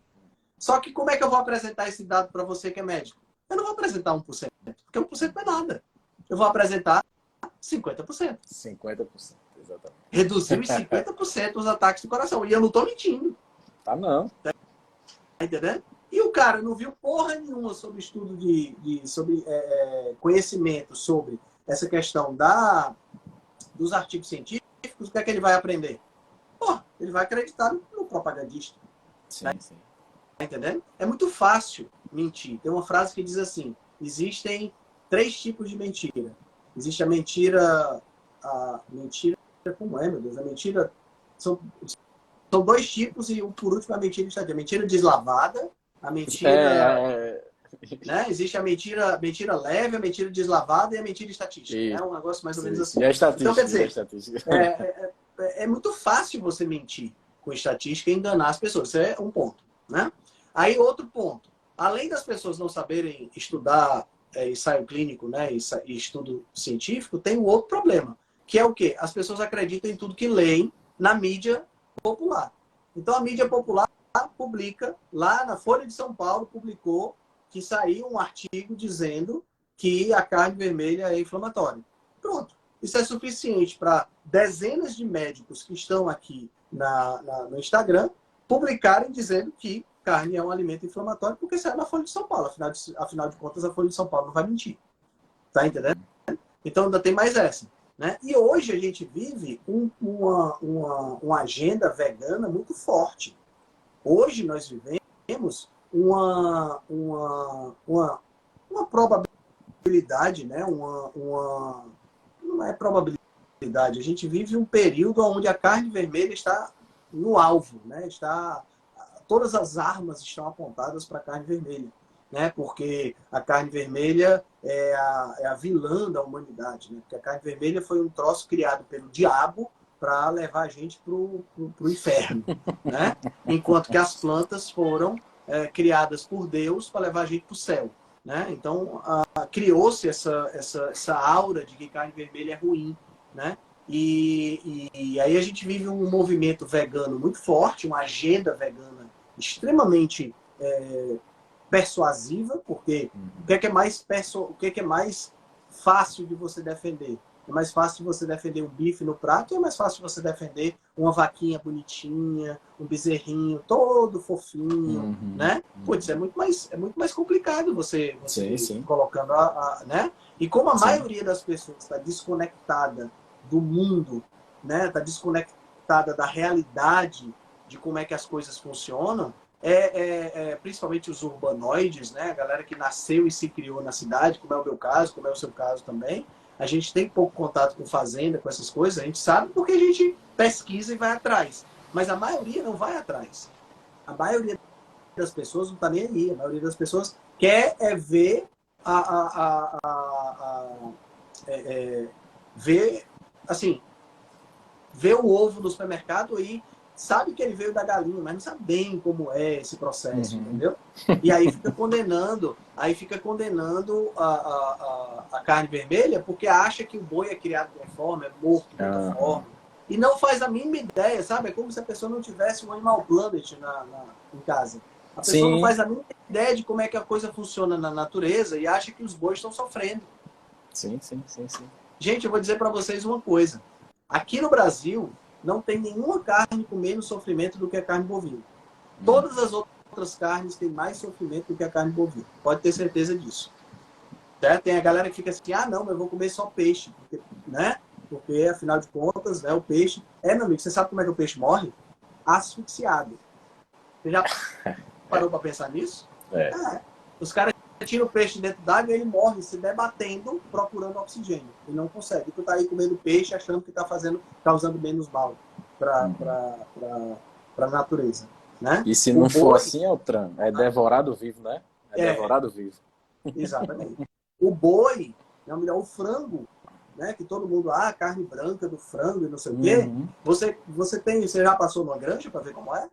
S1: Só que como é que eu vou apresentar esse dado para você que é médico? Eu não vou apresentar 1%, porque 1% não é nada. Eu vou apresentar 50%.
S2: 50%, exatamente.
S1: Reduziu em 50% os ataques do coração. E eu não estou mentindo.
S2: Tá não.
S1: Tá entendendo? E o cara não viu porra nenhuma sobre estudo sobre conhecimento sobre essa questão dos artigos científicos. O que é que ele vai aprender? Pô, ele vai acreditar no propagandista.
S2: Sim,
S1: Né?
S2: sim.
S1: Tá entendendo? É muito fácil mentir. Tem uma frase que diz assim: existem 3 tipos de mentira. Existe a mentira... Como é, meu Deus? A mentira... São 2 tipos e por último a mentira estatística. A mentira deslavada, a mentira... Né? Existe a mentira leve, a mentira deslavada e a mentira estatística. É um negócio mais ou menos assim.
S2: E a estatística,
S1: então, quer dizer, é muito fácil você mentir com estatística e enganar as pessoas. Isso é um ponto. Né? Aí, outro ponto. Além das pessoas não saberem estudar ensaio clínico, né, e estudo científico, tem um outro problema, que é o quê? As pessoas acreditam em tudo que leem na mídia popular. Então, a mídia popular publica, lá na Folha de São Paulo, publicou que saiu um artigo dizendo que a carne vermelha é inflamatória. Pronto. Isso é suficiente para dezenas de médicos que estão aqui no Instagram publicarem dizendo que carne é um alimento inflamatório porque saiu na Folha de São Paulo. Afinal de contas, a Folha de São Paulo não vai mentir. Tá entendendo? Então, ainda tem mais essa. Né? E hoje a gente vive uma agenda vegana muito forte. Hoje nós vivemos uma probabilidade, né? Não é probabilidade, a gente vive um período onde a carne vermelha está no alvo, né? Todas as armas estão apontadas para a carne vermelha, né? Porque a carne vermelha é a vilã da humanidade, né? Porque a carne vermelha foi um troço criado pelo diabo para levar a gente para o inferno, né? Enquanto que as plantas foram criadas por Deus para levar a gente para o céu, né? Então, criou-se essa aura de que carne vermelha é ruim, né? E aí a gente vive um movimento vegano muito forte, uma agenda vegana extremamente persuasiva, porque o que é mais fácil de você defender? É mais fácil você defender um bife no prato ou é mais fácil você defender uma vaquinha bonitinha, um bezerrinho todo fofinho, né? Putz, é muito mais complicado você
S2: sim.
S1: colocando né? E como a maioria das pessoas está desconectada do mundo, né? Está desconectada da realidade de como é que as coisas funcionam, principalmente os urbanoides, né? A galera que nasceu e se criou na cidade, como é o meu caso, como é o seu caso também. A gente tem pouco contato com fazenda, com essas coisas, a gente sabe porque a gente pesquisa e vai atrás. Mas a maioria não vai atrás. A maioria das pessoas não está nem aí. A maioria das pessoas quer ver ver o ovo no supermercado e sabe que ele veio da galinha, mas não sabe bem como é esse processo, entendeu? E aí fica condenando a carne vermelha porque acha que o boi é criado de uma forma, é morto de outra forma. E não faz a mínima ideia, sabe? É como se a pessoa não tivesse um Animal Planet em casa. A pessoa não faz a mínima ideia de como é que a coisa funciona na natureza e acha que os bois estão sofrendo.
S2: Sim.
S1: Gente, eu vou dizer para vocês uma coisa. Aqui no Brasil, não tem nenhuma carne com menos sofrimento do que a carne bovina. Todas as outras carnes têm mais sofrimento do que a carne bovina. Pode ter certeza disso. Certo? Tem a galera que fica assim, não, mas eu vou comer só peixe. Né? Porque, afinal de contas, né, o peixe... meu amigo, você sabe como é que o peixe morre? Asfixiado. Você já parou para pensar nisso? Os caras tiram o peixe dentro d'água e ele morre se debatendo, procurando oxigênio. E não consegue. E tu tá aí comendo peixe achando que tá causando menos mal para a natureza. né?
S2: E se
S1: O
S2: não for
S1: boi,
S2: assim, Altran, é devorado vivo, né? É devorado vivo.
S1: exatamente. O boi, não, melhor, o frango, né? Que todo mundo, carne branca do frango e não sei o quê.
S2: Uhum.
S1: Você já passou numa granja para ver como é?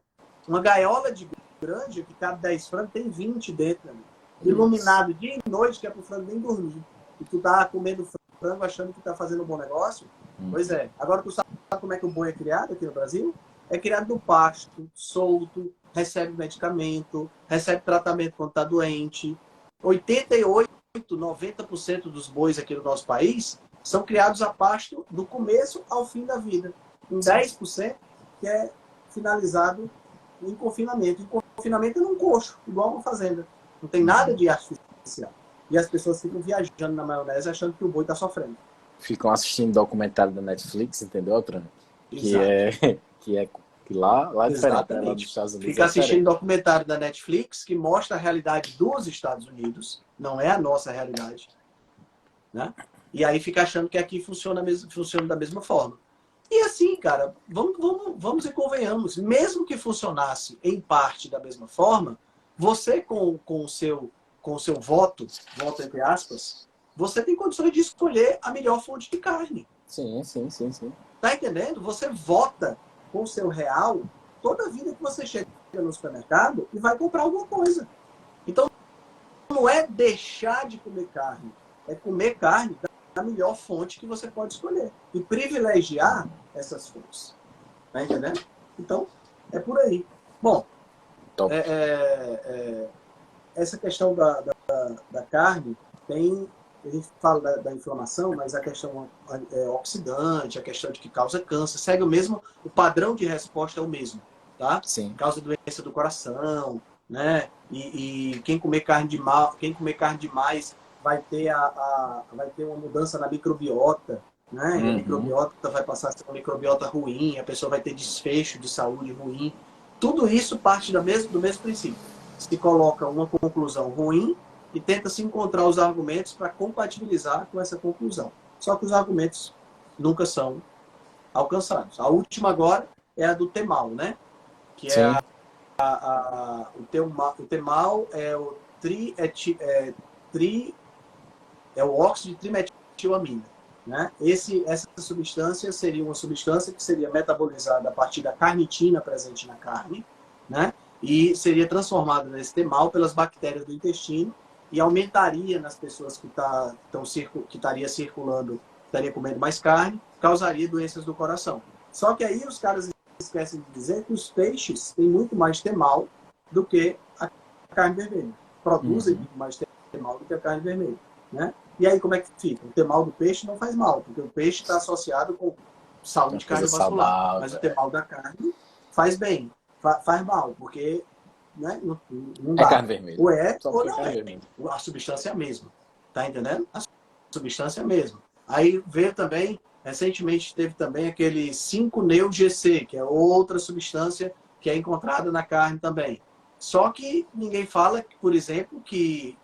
S1: Uma gaiola de granja que cabe 10 frangos, tem 20 dentro, né? Iluminado dia e noite, que é pro frango nem dormir. E tu tá comendo frango achando que tá fazendo um bom negócio? Pois é. Agora tu sabe como é que o boi é criado aqui no Brasil? É criado no pasto, solto, recebe medicamento, recebe tratamento quando tá doente. 88, 90% dos bois aqui no nosso país são criados a pasto do começo ao fim da vida. Em 10% que é finalizado em confinamento. Em confinamento é num coxo, igual uma fazenda. Não tem nada de artificial. E as pessoas ficam viajando na maionese achando que o boi está sofrendo.
S2: Ficam assistindo documentário da Netflix, entendeu, Altran? Que
S1: Exato.
S2: que lá é diferente, né? Lá nos
S1: Exatamente.
S2: Estados Unidos
S1: Fica
S2: é
S1: assistindo
S2: diferente.
S1: documentário da Netflix que mostra a realidade dos Estados Unidos, não é a nossa realidade. Né? E aí fica achando que aqui funciona da mesma forma. E assim, cara, vamos e convenhamos, mesmo que funcionasse em parte da mesma forma, você com o seu voto entre aspas, você tem condições de escolher a melhor fonte de carne.
S2: Sim, sim, sim, sim.
S1: Tá entendendo? Você vota com o seu real toda vida que você chega no supermercado e vai comprar alguma coisa. Então, não é deixar de comer carne, é comer carne da melhor fonte que você pode escolher. E privilegiar essas fontes. Tá entendendo? Então, é por aí. Bom,
S2: Top.
S1: essa questão da carne tem. A gente fala da inflamação, mas a questão oxidante, a questão de que causa câncer, segue o padrão de resposta é o mesmo, tá?
S2: Sim.
S1: Causa doença do coração, né? E quem comer carne demais vai ter uma mudança na microbiota, né? E a microbiota vai passar a ser uma microbiota ruim, a pessoa vai ter desfecho de saúde ruim. Tudo isso parte do mesmo princípio. Se coloca uma conclusão ruim e tenta se encontrar os argumentos para compatibilizar com essa conclusão. Só que os argumentos nunca são alcançados. A última agora é a do temal, né? Que é
S2: Sim.
S1: o temal é o é o óxido de trimetilamina, né? Essa substância seria uma substância que seria metabolizada a partir da carnitina presente na carne, né? E seria transformada nesse temal pelas bactérias do intestino e aumentaria nas pessoas que estaria circulando, estaria comendo mais carne, causaria doenças do coração. Só que aí os caras esquecem de dizer que os peixes têm muito mais temal do que a carne vermelha. Produzem muito mais temal do que a carne vermelha, né? E aí como é que fica? O temal do peixe não faz mal, porque o peixe está associado com saúde cardiovascular.
S2: Saudável,
S1: Mas o temal da carne faz bem, faz mal, porque né, não
S2: é
S1: dá.
S2: carne vermelha.
S1: Ou é
S2: Só
S1: ou
S2: porque é
S1: não
S2: carne
S1: é.
S2: vermelha.
S1: A substância é a mesma. Tá entendendo? A substância é a mesma. Aí veio também, recentemente teve também aquele 5-neo-GC, que é outra substância que é encontrada na carne também. Só que ninguém fala, por exemplo, que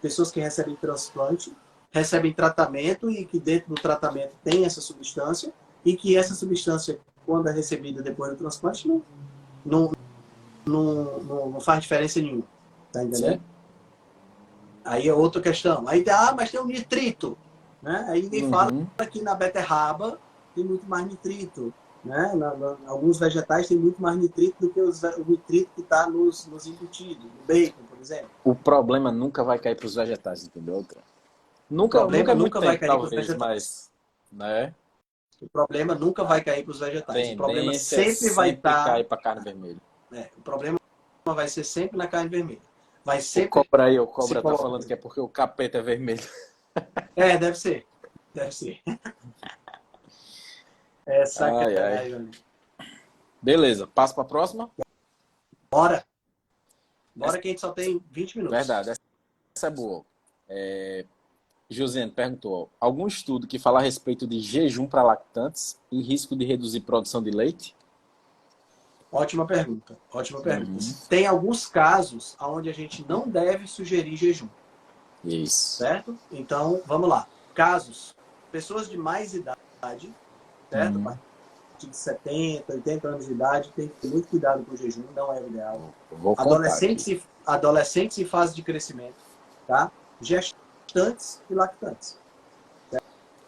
S1: pessoas que recebem transplante recebem tratamento e que dentro do tratamento tem essa substância e que essa substância, quando é recebida depois do transplante, não, não faz diferença nenhuma. Tá entendendo?
S2: Sim.
S1: Aí é outra questão. Aí, mas tem o nitrito. Né? Aí ninguém fala que na beterraba tem muito mais nitrito. Né? Alguns vegetais têm muito mais nitrito do que o nitrito que está nos embutidos, no bacon, por exemplo.
S2: O problema nunca vai cair para os vegetais, entendeu?
S1: O
S2: Nunca
S1: problema
S2: é muito
S1: nunca vai
S2: tempo,
S1: cair para os
S2: talvez,
S1: vegetais.
S2: mas, né?
S1: O problema nunca vai cair para os vegetais. O problema
S2: Tendência é
S1: sempre vai
S2: sempre
S1: estar.
S2: cair para carne vermelha.
S1: O problema vai ser sempre na carne vermelha. Vai
S2: O
S1: sempre
S2: cobra aí, o
S1: se
S2: cobra tá falando
S1: colocando.
S2: que é porque o capeta é vermelho.
S1: Deve ser. Deve ser. É
S2: Ai, ai.
S1: sacanagem, amigo.
S2: Beleza, passo para a próxima?
S1: Bora. Bora que a gente só tem 20 minutos.
S2: Verdade, essa é boa. Josiane perguntou, algum estudo que fala a respeito de jejum para lactantes e risco de reduzir produção de leite?
S1: Ótima pergunta. Ótima pergunta. Tem alguns casos onde a gente não deve sugerir jejum.
S2: Isso.
S1: Certo? Então, vamos lá. Casos. Pessoas de mais idade, certo, pai? de 70, 80 anos de idade tem que ter muito cuidado com o jejum, não é o ideal.
S2: Vou contar aqui.
S1: Adolescentes em fase de crescimento, tá? Gestantes e lactantes.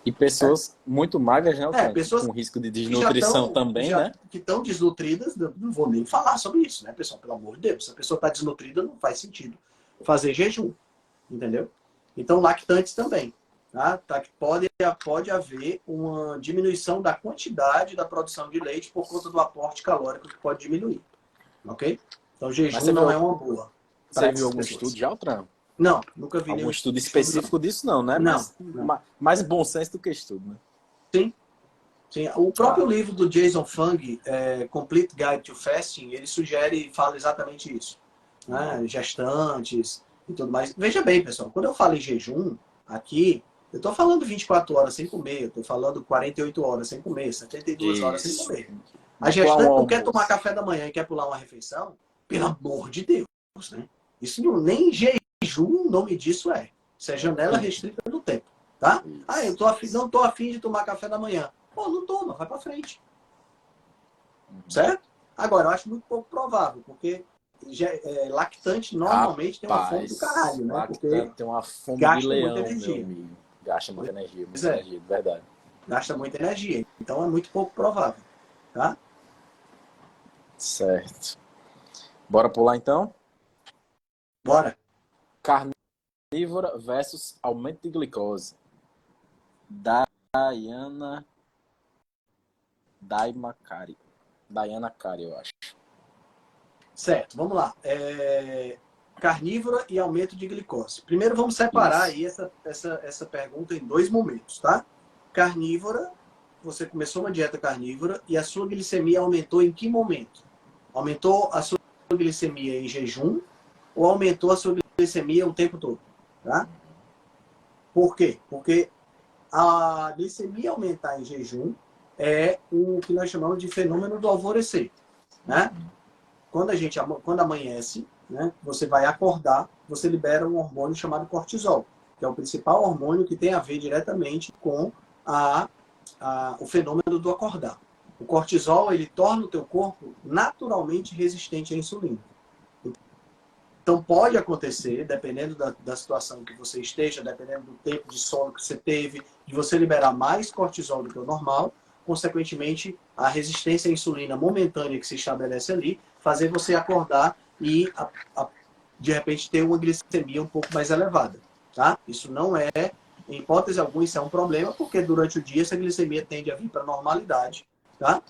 S2: E pessoas muito magras, né,
S1: Pessoas
S2: com risco de
S1: que já
S2: desnutrição também, né?
S1: que estão desnutridas, não vou nem falar sobre isso, né, pessoal? Pelo amor de Deus, se a pessoa está desnutrida, não faz sentido fazer jejum, entendeu? Então, lactantes também. Tá? Pode haver uma diminuição da quantidade da produção de leite por conta do aporte calórico que pode diminuir, ok? Então, jejum não é uma boa.
S2: Você viu algum estudo já, Altran?
S1: Não, nunca vi
S2: algum estudo específico disso, não, né?
S1: Não,
S2: mais bom senso do que estudo, né?
S1: Sim. Sim. O próprio livro do Jason Fung, Complete Guide to Fasting, ele sugere e fala exatamente isso. Né? Gestantes e tudo mais. Veja bem, pessoal, quando eu falo em jejum, aqui, eu estou falando 24 horas sem comer, eu estou falando 48 horas sem comer, 72 horas sem comer. A gestante não quer tomar café da manhã e quer pular uma refeição, pelo amor de Deus, né? Isso não, nem jejum, o nome disso é. Isso é janela restrita no tempo, tá? Eu não estou afim de tomar café da manhã. Pô, não toma, vai para frente. Certo? Agora, eu acho muito pouco provável, porque lactante normalmente tem uma fome do caralho, né? Porque
S2: tem uma fome
S1: gasta
S2: de leão,
S1: muita energia.
S2: meu amigo. Gasta muita energia, de verdade.
S1: Gasta muita energia. Então é muito pouco provável. Tá?
S2: Certo. Bora pular então?
S1: Bora.
S2: Carnívora versus aumento de glicose. Dayana Kari, eu acho.
S1: Certo, vamos lá. Carnívora e aumento de glicose. Primeiro vamos separar aí essa pergunta em dois momentos, tá? Carnívora, você começou uma dieta carnívora e a sua glicemia aumentou em que momento? Aumentou a sua glicemia em jejum ou aumentou a sua glicemia o tempo todo? Tá? Por quê? Porque a glicemia aumentar em jejum é o que nós chamamos de fenômeno do alvorecer, né? Quando amanhece, né, você vai acordar, você libera um hormônio chamado cortisol, que é o principal hormônio que tem a ver diretamente com o fenômeno do acordar. O cortisol, ele torna o teu corpo naturalmente resistente à insulina. Então, pode acontecer, dependendo da situação que você esteja, dependendo do tempo de sono que você teve, de você liberar mais cortisol do que o normal, consequentemente, a resistência à insulina momentânea que se estabelece ali, fazer você acordar e, de repente, ter uma glicemia um pouco mais elevada. Tá? Isso não é, em hipótese alguma, isso é um problema, porque durante o dia essa glicemia tende a vir para a normalidade. Tá?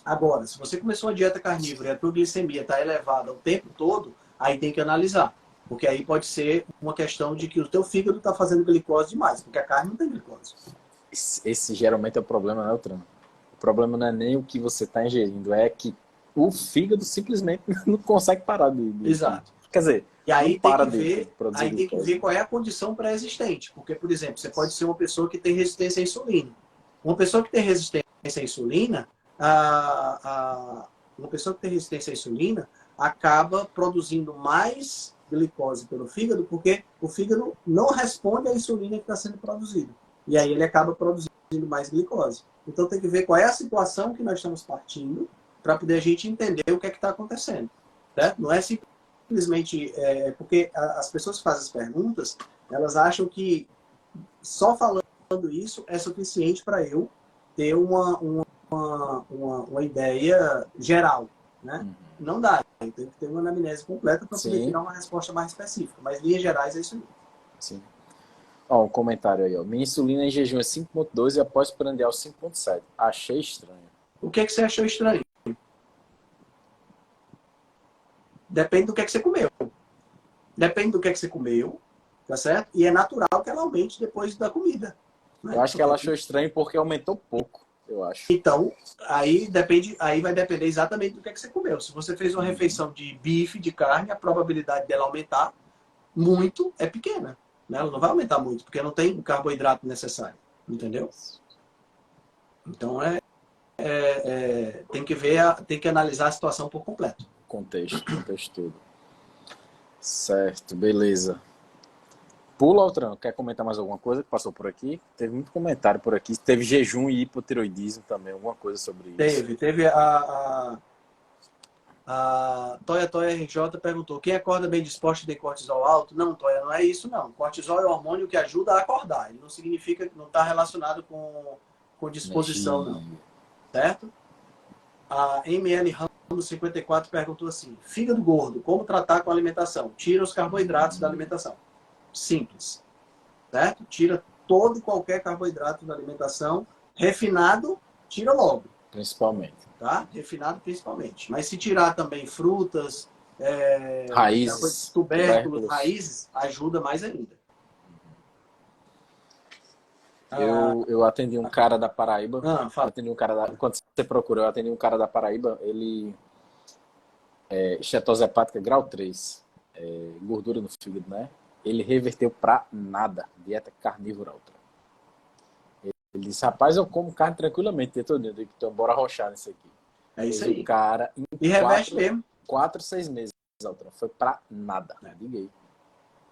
S1: Agora, se você começou uma dieta carnívora e a tua glicemia está elevada o tempo todo, aí tem que analisar. Porque aí pode ser uma questão de que o teu fígado está fazendo glicose demais, porque a carne não tem glicose.
S2: Esse geralmente é o problema, né, Altran? O problema não é nem o que você está ingerindo, é que o fígado simplesmente não consegue parar de
S1: Exato.
S2: Quer dizer,
S1: e aí
S2: não para
S1: de
S2: produzir
S1: aí tem que ver qual é a condição pré-existente. Porque, por exemplo, você pode ser uma pessoa que tem resistência à insulina. Uma pessoa que tem resistência à insulina, uma pessoa que tem resistência à insulina acaba produzindo mais glicose pelo fígado, porque o fígado não responde à insulina que está sendo produzida. E aí ele acaba produzindo mais glicose. Então tem que ver qual é a situação que nós estamos partindo para poder a gente entender o que é que está acontecendo. Né? Não é simplesmente... porque as pessoas que fazem as perguntas, elas acham que só falando isso é suficiente para eu ter uma ideia geral. Né? Não dá. Eu tenho que ter uma anamnese completa para poder tirar uma resposta mais específica. Mas, em linhas gerais, é isso aí.
S2: Sim. Ó, um comentário aí. Ó. Minha insulina em jejum é 5,2 e após prandial 5,7. Achei estranho.
S1: O que é que você achou estranho? Depende do que é que você comeu. Depende do que é que você comeu, tá certo? E é natural que ela aumente depois da comida. Né?
S2: Eu acho que ela achou estranho porque aumentou pouco. Eu acho.
S1: Então, aí vai depender exatamente do que é que você comeu. Se você fez uma refeição de bife, de carne, a probabilidade dela aumentar muito é pequena. Né? Ela não vai aumentar muito, porque não tem o carboidrato necessário. Entendeu? Então, tem que analisar a situação por completo.
S2: Contexto todo. Certo, beleza. Pula, Altran. Quer comentar mais alguma coisa que passou por aqui? Teve muito comentário por aqui. Teve jejum e hipotiroidismo também, alguma coisa sobre isso.
S1: Teve a Toya RJ perguntou: quem acorda bem disposto tem cortisol alto? Não, Toya, não é isso não. Cortisol é o hormônio que ajuda a acordar. Ele não significa que não está relacionado com disposição, não. Certo? A ML Ramos 54 perguntou assim: fígado gordo, como tratar com a alimentação? Tira os carboidratos da alimentação. Simples. Certo? Tira todo e qualquer carboidrato da alimentação. Refinado, tira logo.
S2: Principalmente.
S1: Tá? Refinado principalmente. Mas se tirar também frutas,
S2: raízes,
S1: tubérculos, raízes, ajuda mais ainda.
S2: Eu atendi um cara da Paraíba.
S1: Fala.
S2: Atendi um cara quando você procura, eu atendi um cara da Paraíba. Ele estetose hepática grau 3, gordura no fígado, né? Ele reverteu pra nada. Dieta carnívora outra. Ele disse, rapaz, eu como carne tranquilamente, então bora arrochar nisso aqui.
S1: É isso aí.
S2: O cara,
S1: e reverte mesmo.
S2: 4, 6 meses, Altran. Foi pra nada. Diga aí.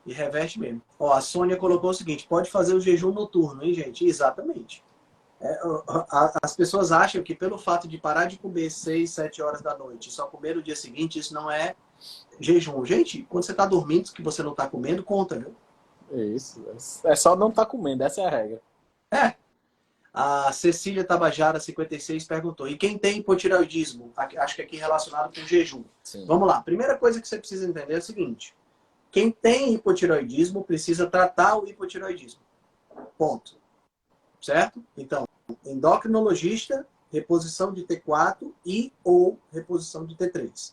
S1: E reverte mesmo. Ó, a Sônia colocou o seguinte: pode fazer o jejum noturno, hein, gente? Exatamente. As pessoas acham que pelo fato de parar de comer 6, 7 horas da noite e só comer no dia seguinte, isso não é jejum. Gente, quando você está dormindo, que você não está comendo, conta, viu?
S2: Isso. É só não estar comendo, essa é a regra.
S1: A Cecília Tabajara, 56, perguntou: e quem tem hipotireoidismo? Acho que aqui relacionado com jejum.
S2: Sim.
S1: Vamos lá. Primeira coisa que você precisa entender é o seguinte: quem tem hipotireoidismo precisa tratar o hipotireoidismo. Ponto. Certo? Então, endocrinologista, reposição de T4 e ou reposição de T3.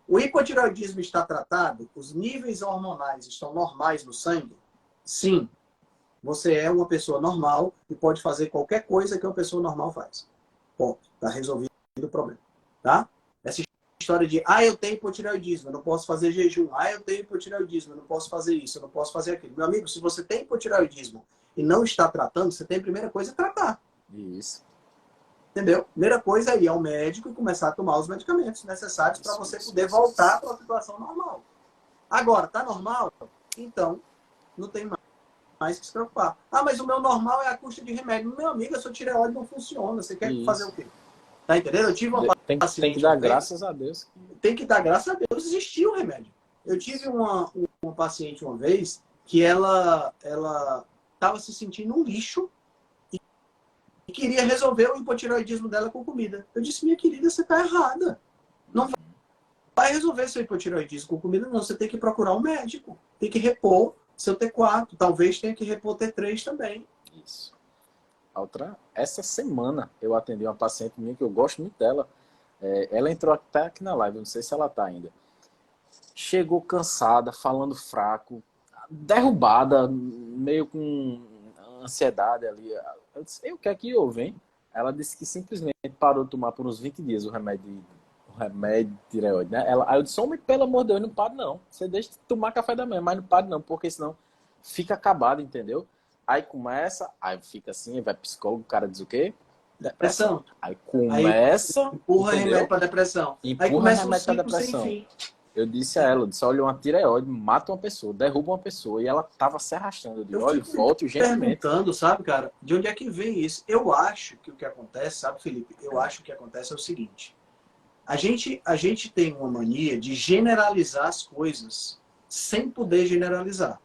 S1: O hipotireoidismo está tratado? Os níveis hormonais estão normais no sangue? Sim. Você é uma pessoa normal e pode fazer qualquer coisa que uma pessoa normal faz. Ponto. Está resolvido o problema. Tá? Essa história de, eu tenho hipotireoidismo, eu não posso fazer jejum. Eu tenho hipotireoidismo, eu não posso fazer isso, eu não posso fazer aquilo. Meu amigo, se você tem hipotireoidismo e não está tratando, você tem a primeira coisa a tratar.
S2: Isso.
S1: Entendeu? Primeira coisa é ir ao médico e começar a tomar os medicamentos necessários para você poder voltar para a situação normal. Agora, tá normal? Então, não tem mais que se preocupar. Mas o meu normal é a custa de remédio. Meu amigo, a sua tireoide não funciona. Você quer fazer o quê? Tá entendendo? Eu tive uma paciente.
S2: Tem que dar graças a Deus.
S1: Tem que dar graças a Deus. Existiu o remédio. Eu tive uma paciente uma vez que ela estava se sentindo um lixo e queria resolver o hipotireoidismo dela com comida. Eu disse, minha querida, você está errada. Não vai resolver seu hipotireoidismo com comida, não. Você tem que procurar um médico. Tem que repor seu T4. Talvez tenha que repor T3 também.
S2: Isso. Outra, essa semana eu atendi uma paciente minha que eu gosto muito dela. Ela entrou até aqui na live, não sei se ela tá ainda. Chegou cansada, falando fraco, derrubada, meio com ansiedade ali. Eu disse, o que é que houve, hein? Ela disse que simplesmente parou de tomar por uns 20 dias o remédio de tireoide, né? Aí eu disse, homem, pelo amor de Deus, não pare não. Você deixa de tomar café da manhã, mas não pare não, porque senão fica acabado, entendeu? Aí começa, aí fica assim, vai psicólogo, o cara diz o quê?
S1: Depressão.
S2: Aí começa...
S1: Empurra remédio para depressão.
S2: Empurra
S1: aí começa
S2: remédio para depressão. Eu disse a ela, olha, uma tireoide mata uma pessoa, derruba uma pessoa. E ela tava se arrastando. Eu disse, olha, volte urgentemente.
S1: Perguntando, sabe, cara, de onde é que vem isso? Eu acho que o que acontece, sabe, Felipe? Eu acho que o que acontece é o seguinte. A gente tem uma mania de generalizar as coisas sem poder generalizar.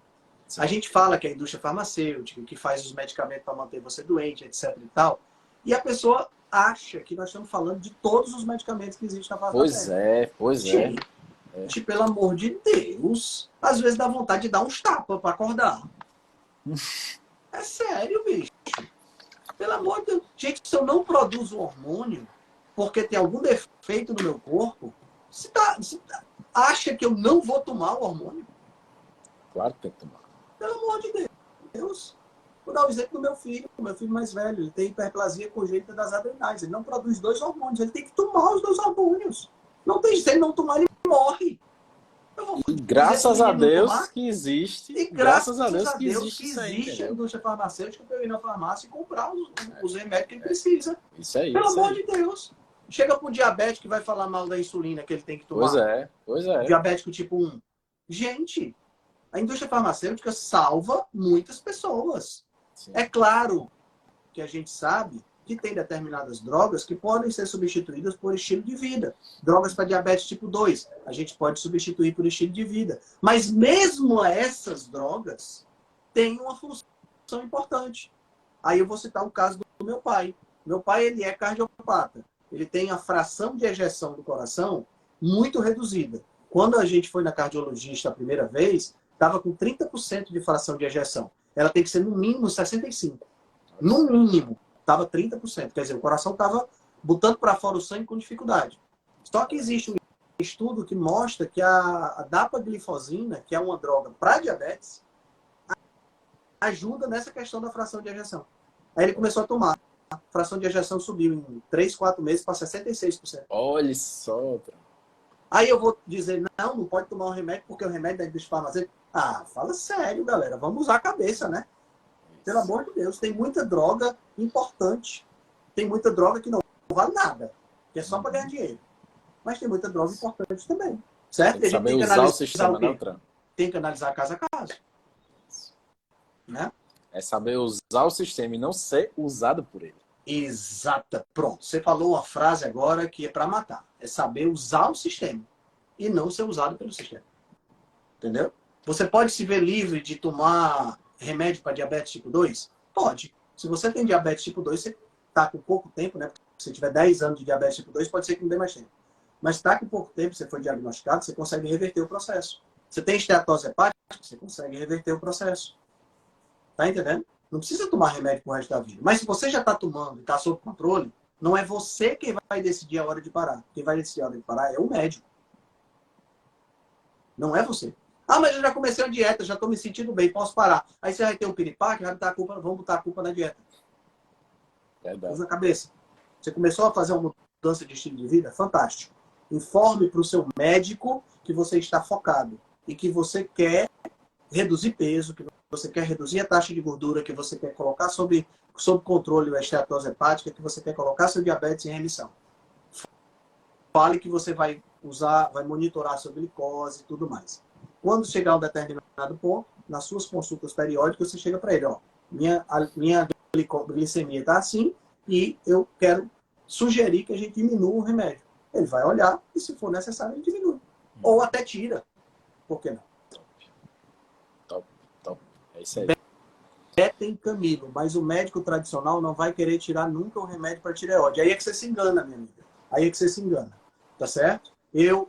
S1: Sim. A gente fala que é a indústria farmacêutica, que faz os medicamentos para manter você doente, etc e tal. E a pessoa acha que nós estamos falando de todos os medicamentos que existem na face da terra.
S2: Pois é.
S1: Gente, pelo amor de Deus, às vezes dá vontade de dar uns tapas para acordar. É sério, bicho. Pelo amor de Deus. Gente, se eu não produzo hormônio porque tem algum defeito no meu corpo, você acha que eu não vou tomar o hormônio?
S2: Claro que tem que tomar.
S1: Pelo amor de Deus. Vou dar o exemplo do meu filho mais velho. Ele tem hiperplasia congênita das adrenais. Ele não produz 2 hormônios. Ele tem que tomar os 2 hormônios. Não tem, se ele não tomar, ele morre.
S2: E graças a Deus que existe.
S1: E graças a Deus
S2: que existe
S1: a indústria farmacêutica para eu ir na farmácia e comprar os remédios que ele precisa.
S2: Isso aí.
S1: Pelo amor de Deus. Chega para o diabético que vai falar mal da insulina que ele tem que tomar.
S2: Pois é.
S1: Diabético tipo 1. Gente, A indústria farmacêutica salva muitas pessoas.
S2: Sim.
S1: É claro que a gente sabe que tem determinadas drogas que podem ser substituídas por estilo de vida. Drogas para diabetes tipo 2, a gente pode substituir por estilo de vida. Mas mesmo essas drogas têm uma função importante. Aí eu vou citar o caso do meu pai. Meu pai, ele é cardiopata. Ele tem a fração de ejeção do coração muito reduzida. Quando a gente foi na cardiologista a primeira vez, estava com 30% de fração de ejeção. Ela tem que ser no mínimo 65%. No mínimo, estava 30%. Quer dizer, o coração estava botando para fora o sangue com dificuldade. Só que existe um estudo que mostra que a dapaglifosina, que é uma droga para diabetes, ajuda nessa questão da fração de ejeção. Aí ele começou a tomar. A fração de ejeção subiu em 3, 4 meses para 66%.
S2: Olha só.
S1: Aí eu vou dizer, não pode tomar um remédio porque o remédio da indústria farmacêutica... Ah, fala sério, galera. Vamos usar a cabeça, né? Pelo amor de Deus, tem muita droga importante. Tem muita droga que não vale nada, que é só para ganhar dinheiro. Mas tem muita droga importante também. Certo?
S2: Tem que saber usar o sistema, né, Altran?
S1: Tem que analisar caso a caso. Né?
S2: É saber usar o sistema e não ser usado por ele.
S1: Exata. Pronto. Você falou uma frase agora que é para matar. É saber usar o sistema e não ser usado pelo sistema. Entendeu? Você pode se ver livre de tomar remédio para diabetes tipo 2? Pode. Se você tem diabetes tipo 2, você está com pouco tempo, né? Se você tiver 10 anos de diabetes tipo 2, pode ser que não dê mais tempo. Mas está com pouco tempo, você foi diagnosticado, você consegue reverter o processo. Você tem esteatose hepática, você consegue reverter o processo. Tá entendendo? Não precisa tomar remédio pro resto da vida. Mas se você já está tomando e está sob controle, não é você quem vai decidir a hora de parar. Quem vai decidir a hora de parar é o médico. Não é você. Ah, mas eu já comecei a dieta, já estou me sentindo bem, posso parar. Aí você vai ter um piripaque, vai botar a culpa, vamos botar a culpa na dieta. Usa a cabeça. Você começou a fazer uma mudança de estilo de vida? Fantástico. Informe para o seu médico que você está focado e que você quer reduzir peso, que você quer reduzir a taxa de gordura, que você quer colocar sob controle a esteatose hepática, que você quer colocar seu diabetes em remissão. Fale que você vai usar, vai monitorar sua glicose e tudo mais. Quando chegar a um determinado ponto, nas suas consultas periódicas, você chega para ele, ó, minha glicemia está assim e eu quero sugerir que a gente diminua o remédio. Ele vai olhar e, se for necessário, ele diminui. Ou até tira. Por que não?
S2: Top. É isso aí.
S1: Tem Camilo, mas o médico tradicional não vai querer tirar nunca o remédio para tireoide. Aí é que você se engana, minha amiga. Aí é que você se engana. Tá certo?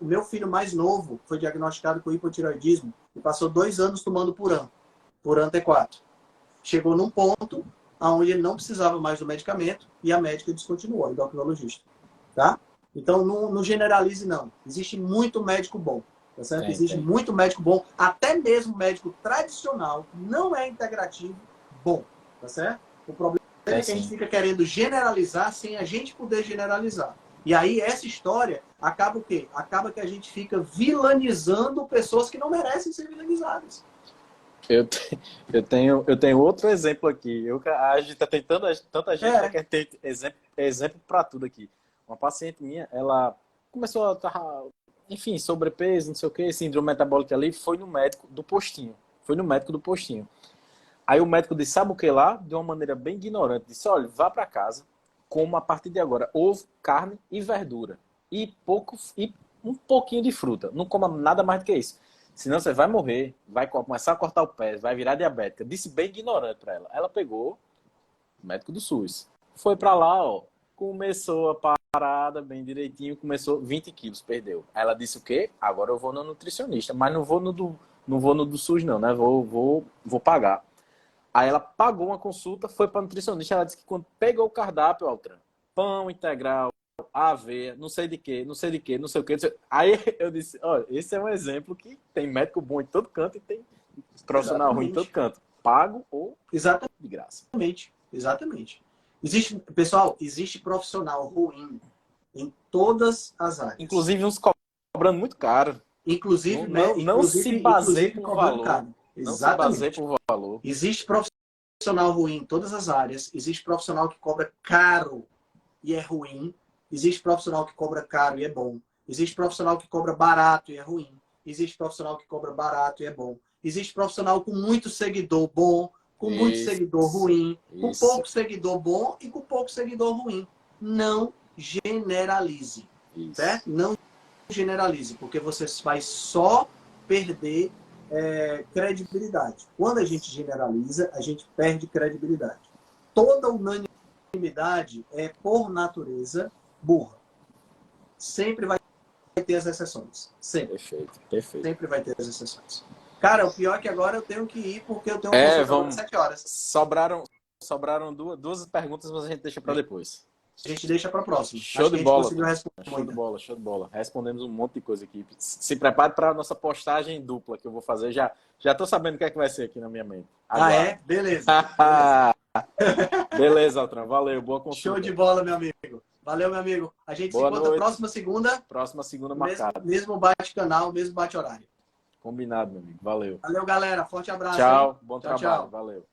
S1: O meu filho mais novo foi diagnosticado com hipotireoidismo e passou 2 anos tomando Puran T4. Chegou num ponto onde ele não precisava mais do medicamento e a médica descontinuou, a endocrinologista. Tá? Então, não generalize, não. Existe muito médico bom. Tá certo? Existe muito médico bom. Até mesmo médico tradicional, não é integrativo, bom. Tá certo? O problema é que a gente fica querendo generalizar sem a gente poder generalizar. E aí, essa história acaba o quê? Acaba que a gente fica vilanizando pessoas que não merecem ser vilanizadas.
S2: Eu tenho outro exemplo aqui. A gente está tentando, tanta gente quer ter exemplo para tudo aqui. Uma paciente minha, ela começou a estar, enfim, sobrepeso, não sei o que, síndrome metabólica ali, foi no médico do postinho. Aí o médico disse, sabe o que lá? De uma maneira bem ignorante, disse, olha, vá para casa, coma a partir de agora ovo, carne e verdura. E um pouquinho de fruta. Não coma nada mais do que isso. Senão você vai morrer, vai começar a cortar o pé, vai virar diabética. Disse bem ignorante para ela. Ela pegou o médico do SUS. Foi para lá, ó. Começou a parada bem direitinho, começou 20 quilos, perdeu. Aí ela disse o quê? Agora eu vou no nutricionista, mas não vou no do SUS não, né? Vou pagar. Aí ela pagou uma consulta, foi para nutricionista, ela disse que quando pegou o cardápio, Altran, pão integral, aveia, não sei de quê. Aí eu disse, olha, esse é um exemplo que tem médico bom em todo canto e tem profissional ruim em todo canto. Pago ou de graça.
S1: Exatamente. Pessoal, existe profissional ruim em todas as áreas.
S2: Inclusive uns cobrando muito caro.
S1: Inclusive,
S2: não se baseie por valor.
S1: Caro.
S2: Não se baseie por valor.
S1: Existe profissional ruim em todas as áreas. Existe profissional que cobra caro e é ruim. Existe profissional que cobra caro e é bom. Existe profissional que cobra barato e é ruim. existe profissional que cobra barato e é bom. Existe profissional com muito seguidor bom, com muito seguidor ruim, com pouco seguidor bom e com pouco seguidor ruim. Não generalize, certo? Não generalize, porque você vai só perder credibilidade. Quando a gente generaliza, a gente perde credibilidade. Toda unanimidade é, por natureza, burra. Sempre vai ter as exceções. Sempre.
S2: Perfeito, perfeito.
S1: Sempre vai ter as exceções. Cara, o pior é que agora eu tenho que ir porque eu tenho uma consulta às 7 horas.
S2: Sobraram duas perguntas, mas a gente deixa para depois.
S1: A gente deixa para a próxima.
S2: Show de bola. Show de bola. Respondemos um monte de coisa aqui. Se prepare para a nossa postagem dupla que eu vou fazer. Já estou sabendo o que é que vai ser aqui na minha mente.
S1: Agora. Ah, é? Beleza.
S2: Beleza, Altran. Valeu. Boa consulta.
S1: Show de bola, meu amigo. Valeu, meu amigo. A gente se encontra próxima segunda.
S2: Próxima segunda marcada.
S1: Mesmo bate-canal, mesmo bate-horário.
S2: Combinado, meu amigo. Valeu.
S1: Valeu, galera. Forte abraço.
S2: Tchau.
S1: Hein?
S2: Bom trabalho. Valeu.